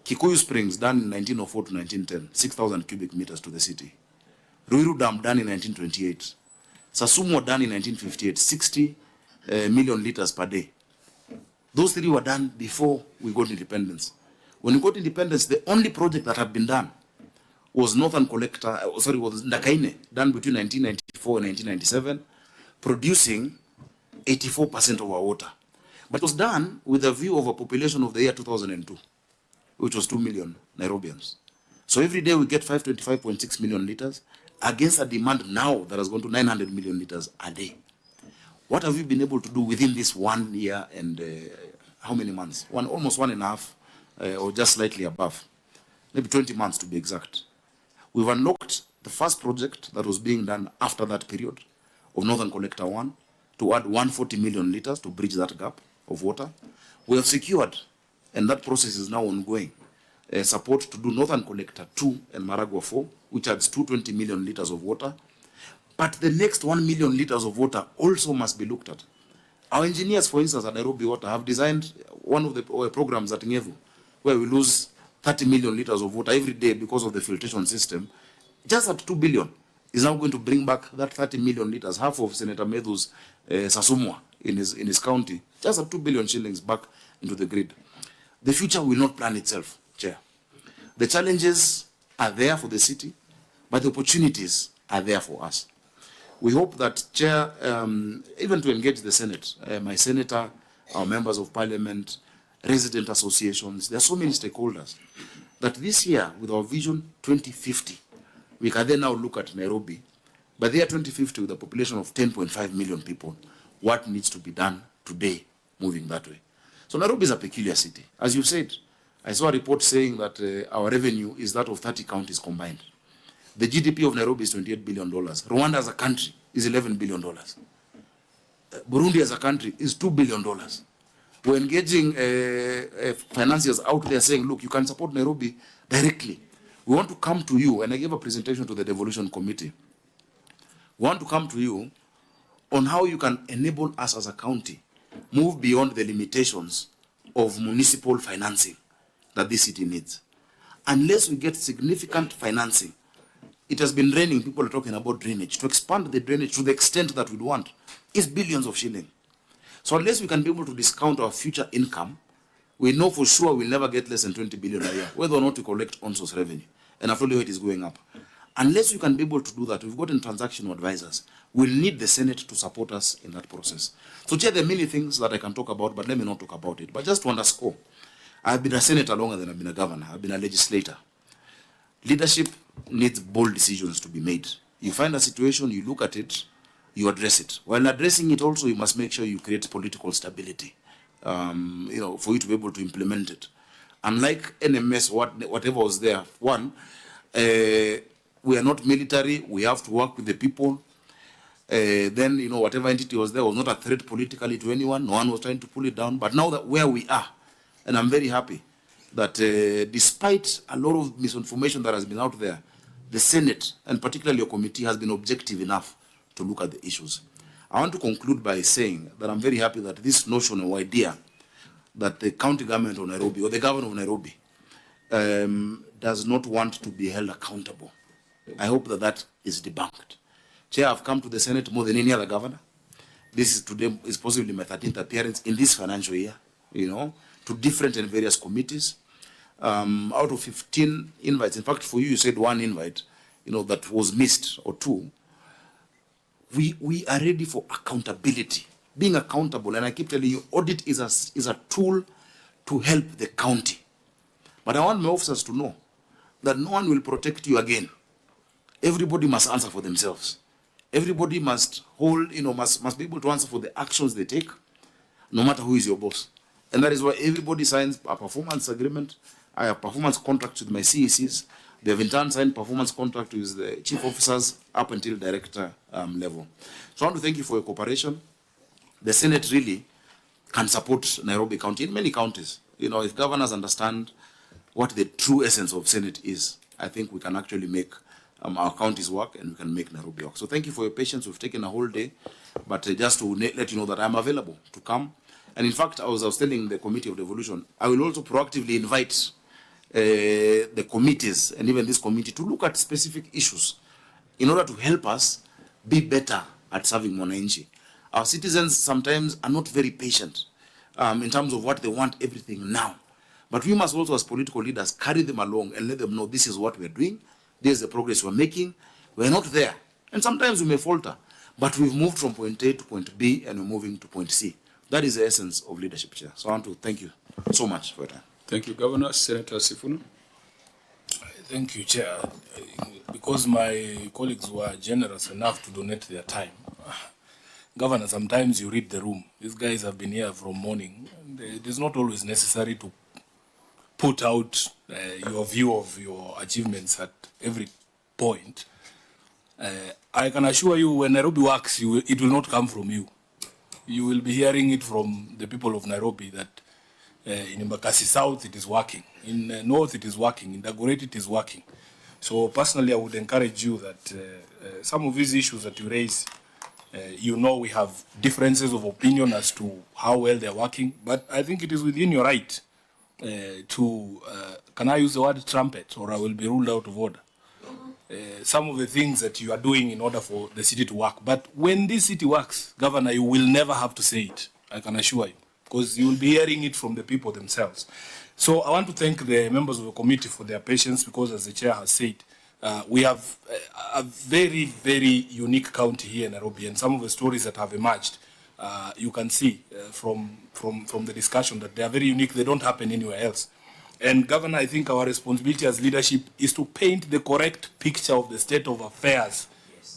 Kikuyu Springs done in 1904 to 1910, 6,000 cubic meters to the city. Ruiru Dam done in 1928. Sasumo done in 1958, 60 million liters per day. Those 3 were done before we got independence. When we got independence, the only project that had been done was was Ndakaine, done between 1994 and 1997, producing 84% of our water. But it was done with a view of a population of the year 2002, which was 2 million Nairobians. So every day we get 525.6 million liters against a demand now that has gone to 900 million liters a day. What have we been able to do within this 1 year and how many months? Almost 1.5 or just slightly above. Maybe 20 months to be exact. We've unlocked the first project that was being done after that period of Northern Collector 1 to add 140 million liters to bridge that gap of water. We have secured, and that process is now ongoing, support to do Northern Collector 2 and Maragua 4, which adds 220 million liters of water. But the next 1 million liters of water also must be looked at. Our engineers, for instance, at Nairobi Water have designed one of the programs at Ngevu, where we lose 30 million liters of water every day because of the filtration system. Just at 2 billion is now going to bring back that 30 million liters, half of Senator Medhu's Sasumwa in his county, just at 2 billion shillings back into the grid. The future will not plan itself, Chair. The challenges are there for the city, but the opportunities are there for us. We hope that, Chair, even to engage the Senate, my senator, our members of parliament, resident associations, there are so many stakeholders, that this year, with our Vision 2050, we can then now look at Nairobi. By the year 2050, with a population of 10.5 million people, what needs to be done today, moving that way? So Nairobi is a peculiar city. As you said, I saw a report saying that our revenue is that of 30 counties combined. The GDP of Nairobi is $28 billion. Rwanda as a country is $11 billion. Burundi as a country is $2 billion. We're engaging financiers out there saying, look, you can support Nairobi directly. We want to come to you, and I gave a presentation to the Devolution Committee. We want to come to you on how you can enable us as a county move beyond the limitations of municipal financing that this city needs. Unless we get significant financing, it has been raining, people are talking about drainage. To expand the drainage to the extent that we'd want is billions of shillings. So unless we can be able to discount our future income, we know for sure we'll never get less than 20 billion a year, whether or not we collect on-source revenue. And after all, it is going up. Unless we can be able to do that, we've gotten transactional advisors. We'll need the Senate to support us in that process. So, Chair, there are many things that I can talk about, but let me not talk about it. But just to underscore, I've been a senator longer than I've been a governor. I've been a legislator. Leadership needs bold decisions to be made. You find a situation, you look at it, you address it. While addressing it also, you must make sure you create political stability, for you to be able to implement it. Unlike NMS, whatever was there, we are not military, we have to work with the people. Then, whatever entity was there was not a threat politically to anyone, no one was trying to pull it down. But now that where we are, and I'm very happy that despite a lot of misinformation that has been out there, the Senate, and particularly your committee, has been objective enough to look at the issues. I want to conclude by saying that I'm very happy that this notion or idea that the county government of Nairobi, or the governor of Nairobi, does not want to be held accountable. I hope that that is debunked. Chair, I've come to the Senate more than any other governor. This is today is possibly my 13th appearance in this financial year, to different and various committees. Out of 15 invites, in fact, for you, you said one invite, that was missed, or two. We are ready for accountability, being accountable. And I keep telling you, audit is a tool to help the county. But I want my officers to know that no one will protect you again. Everybody must answer for themselves. Everybody must must be able to answer for the actions they take, no matter who is your boss. And that is why everybody signs a performance agreement. I have performance contracts with my CECs. They have in turn signed performance contract with the chief officers up until director level. So I want to thank you for your cooperation. The Senate really can support Nairobi County in many counties. If governors understand what the true essence of Senate is, I think we can actually make our counties work, and we can make Nairobi work. So thank you for your patience. We've taken a whole day, but just to let you know that I'm available to come. And in fact, I was telling the Committee of Devolution, I will also proactively invite the committees and even this committee to look at specific issues in order to help us be better at serving Mwananchi. Our citizens sometimes are not very patient in terms of what they want everything now. But we must also, as political leaders, carry them along and let them know this is what we're doing. This is the progress we're making. We're not there. And sometimes we may falter, but we've moved from point A to point B, and we're moving to point C. That is the essence of leadership, Chair. So I want to thank you so much for your time. Thank you, Governor. Senator Sifuna. Thank you, Chair. Because my colleagues were generous enough to donate their time. Governor, sometimes you read the room. These guys have been here from morning. And it is not always necessary to put out your view of your achievements at every point. I can assure you, when Nairobi works, it will not come from you. You will be hearing it from the people of Nairobi that in Embakasi South it is working, in North it is working, in Dagoretti it is working. So personally, I would encourage you that some of these issues that you raise, we have differences of opinion as to how well they're working, but I think it is within your right to, can I use the word trumpet, or I will be ruled out of order? Some of the things that you are doing in order for the city to work. But when this city works, Governor, you will never have to say it, I can assure you, because you will be hearing it from the people themselves. So I want to thank the members of the committee for their patience, because as the chair has said, we have a very, very unique county here in Nairobi, and some of the stories that have emerged, you can see from the discussion that they are very unique. They don't happen anywhere else. And Governor, I think our responsibility as leadership is to paint the correct picture of the state of affairs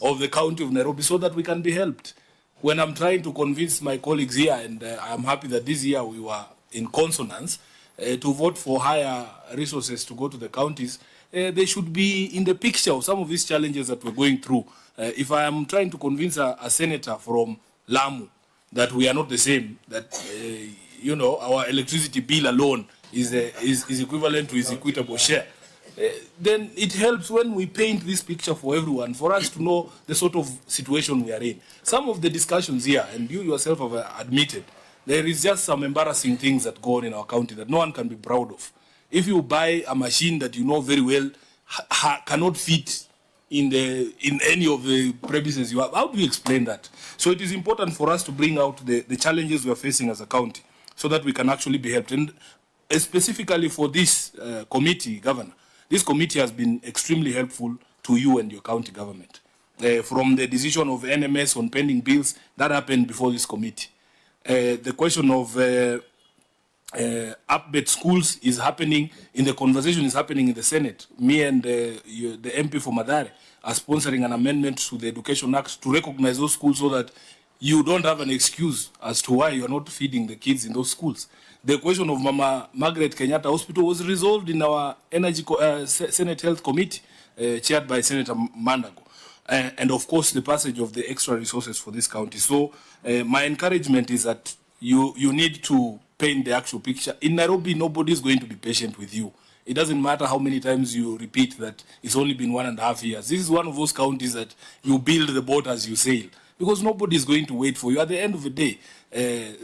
of the county of Nairobi so that we can be helped. When I'm trying to convince my colleagues here, and I'm happy that this year we were in consonance, to vote for higher resources to go to the counties, they should be in the picture of some of these challenges that we're going through. If I am trying to convince a senator from Lamu that we are not the same, that our electricity bill alone is equivalent to his equitable share, then it helps when we paint this picture for everyone, for us to know the sort of situation we are in. Some of the discussions here, and you yourself have admitted, there is just some embarrassing things that go on in our county that no one can be proud of. If you buy a machine that you know very well cannot fit in any of the premises you have, how do you explain that? So it is important for us to bring out the challenges we are facing as a county so that we can actually be helped. And specifically for this committee, Governor, this committee has been extremely helpful to you and your county government. From the decision of NMS on pending bills, that happened before this committee. The question of update schools is happening, in the conversation is happening in the Senate. Me and the MP for Madare are sponsoring an amendment to the Education Act to recognize those schools so that you don't have an excuse as to why you're not feeding the kids in those schools. The question of Mama Margaret Kenyatta Hospital was resolved in our Senate Health Committee, chaired by Senator Mandago. And of course, the passage of the extra resources for this county. So my encouragement is that you need to paint the actual picture. In Nairobi, nobody is going to be patient with you. It doesn't matter how many times you repeat that it's only been 1.5 years. This is one of those counties that you build the boat as you sail, because nobody is going to wait for you. At the end of the day,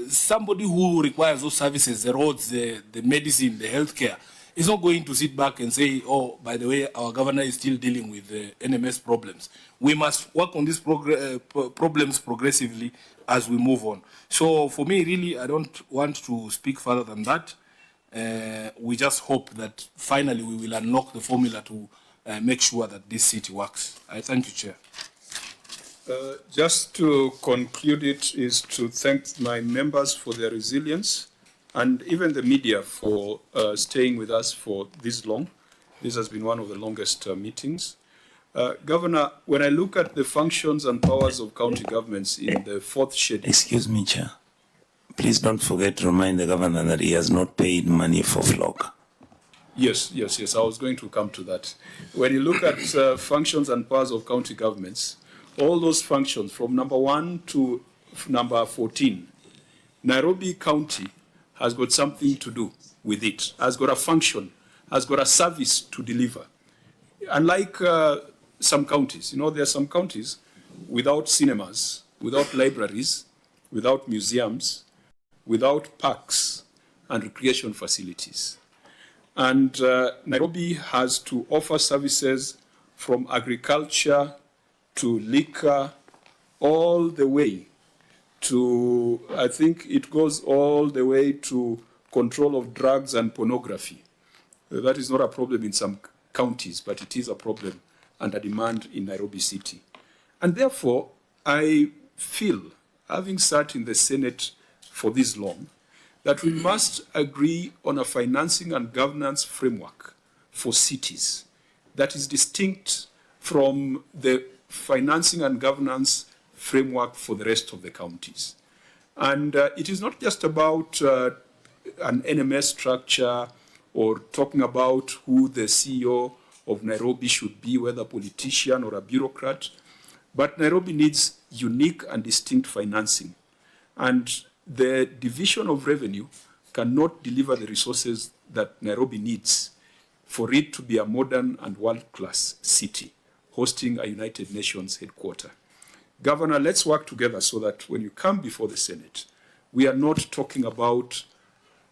somebody who requires those services, the roads, the medicine, the healthcare, is not going to sit back and say, oh, by the way, our governor is still dealing with the NMS problems. We must work on these problems progressively as we move on. So for me, really, I don't want to speak further than that. We just hope that finally we will unlock the formula to make sure that this city works. I thank you, Chair. Just to conclude it is to thank my members for their resilience and even the media for staying with us for this long. This has been one of the longest meetings. Governor, when I look at the functions and powers of county governments in the fourth schedule... Excuse me, Chair. Please don't forget to remind the governor that he has not paid money for FLOG. Yes. I was going to come to that. When you look at functions and powers of county governments, all those functions from number 1 to number 14, Nairobi County has got something to do with it, has got a function, has got a service to deliver. Unlike some counties, there are some counties without cinemas, without libraries, without museums, without parks and recreation facilities. And Nairobi has to offer services from agriculture to liquor, all the way to, I think it goes all the way to control of drugs and pornography. That is not a problem in some counties, but it is a problem and a demand in Nairobi City. And therefore, I feel, having sat in the Senate for this long, that we must agree on a financing and governance framework for cities that is distinct from the financing and governance framework for the rest of the counties. And it is not just about an NMS structure or talking about who the CEO of Nairobi should be, whether a politician or a bureaucrat, but Nairobi needs unique and distinct financing. And the division of revenue cannot deliver the resources that Nairobi needs for it to be a modern and world-class city, hosting a United Nations headquarters. Governor, let's work together so that when you come before the Senate, we are not talking about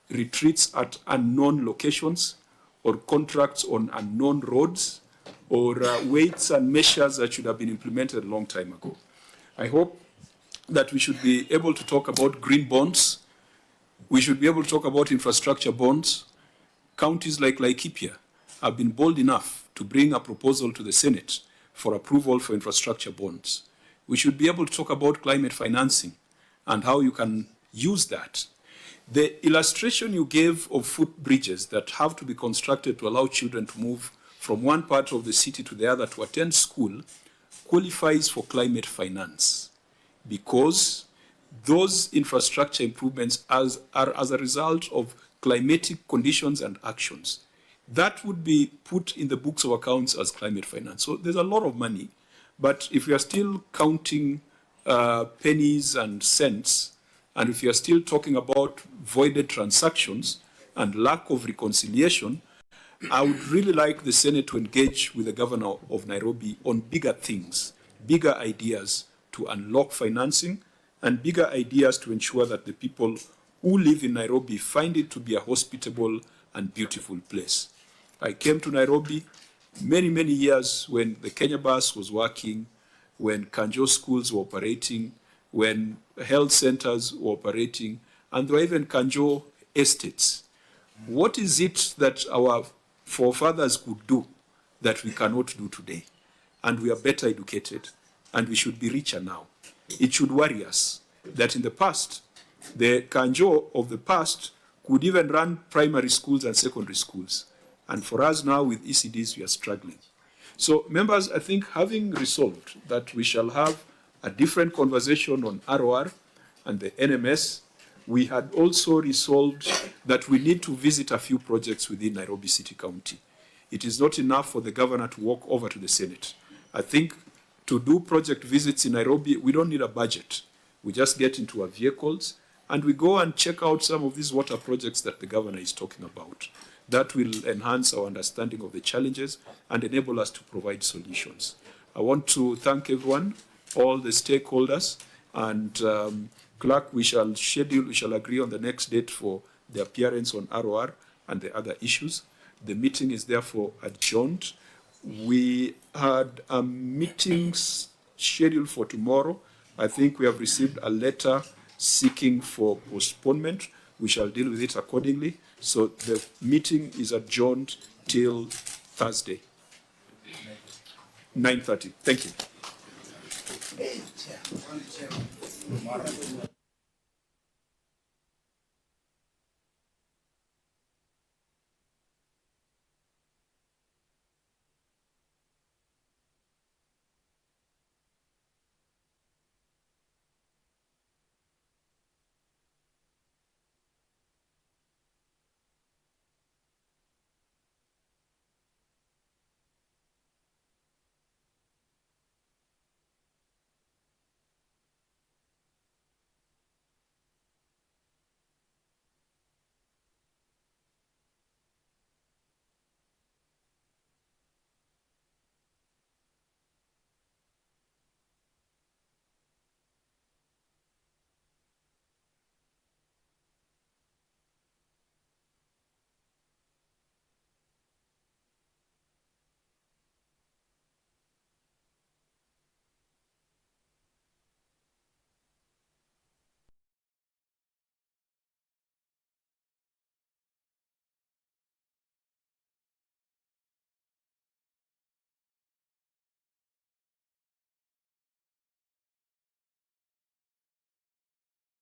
retreats at unknown locations or contracts on unknown roads or weights and measures that should have been implemented a long time ago. I hope that we should be able to talk about green bonds. We should be able to talk about infrastructure bonds. Counties like Laikipia have been bold enough to bring a proposal to the Senate for approval for infrastructure bonds. We should be able to talk about climate financing and how you can use that. The illustration you gave of footbridges that have to be constructed to allow children to move from one part of the city to the other to attend school qualifies for climate finance, because those infrastructure improvements are as a result of climatic conditions and actions. That would be put in the books of accounts as climate finance. So there's a lot of money, but if we are still counting pennies and cents, and if you are still talking about voided transactions and lack of reconciliation, I would really like the Senate to engage with the governor of Nairobi on bigger things, bigger ideas to unlock financing, and bigger ideas to ensure that the people who live in Nairobi find it to be a hospitable and beautiful place. I came to Nairobi many, many years when the Kenya bus was working, when Kanjo schools were operating, when health centers were operating, and there were even Kanjo estates. What is it that our forefathers could do that we cannot do today? And we are better educated, and we should be richer now. It should worry us that in the past, the Kanjo of the past could even run primary schools and secondary schools. And for us now with ECDs, we are struggling. So members, I think having resolved that we shall have a different conversation on ROR and the NMS, we had also resolved that we need to visit a few projects within Nairobi City County. It is not enough for the governor to walk over to the Senate. I think to do project visits in Nairobi, we don't need a budget. We just get into our vehicles and we go and check out some of these water projects that the governor is talking about. That will enhance our understanding of the challenges and enable us to provide solutions. I want to thank everyone, all the stakeholders, and Clerk, we shall agree on the next date for the appearance on ROR and the other issues. The meeting is therefore adjourned. We had a meeting scheduled for tomorrow. I think we have received a letter seeking for postponement. We shall deal with it accordingly. So the meeting is adjourned till Thursday, 9:30. Thank you.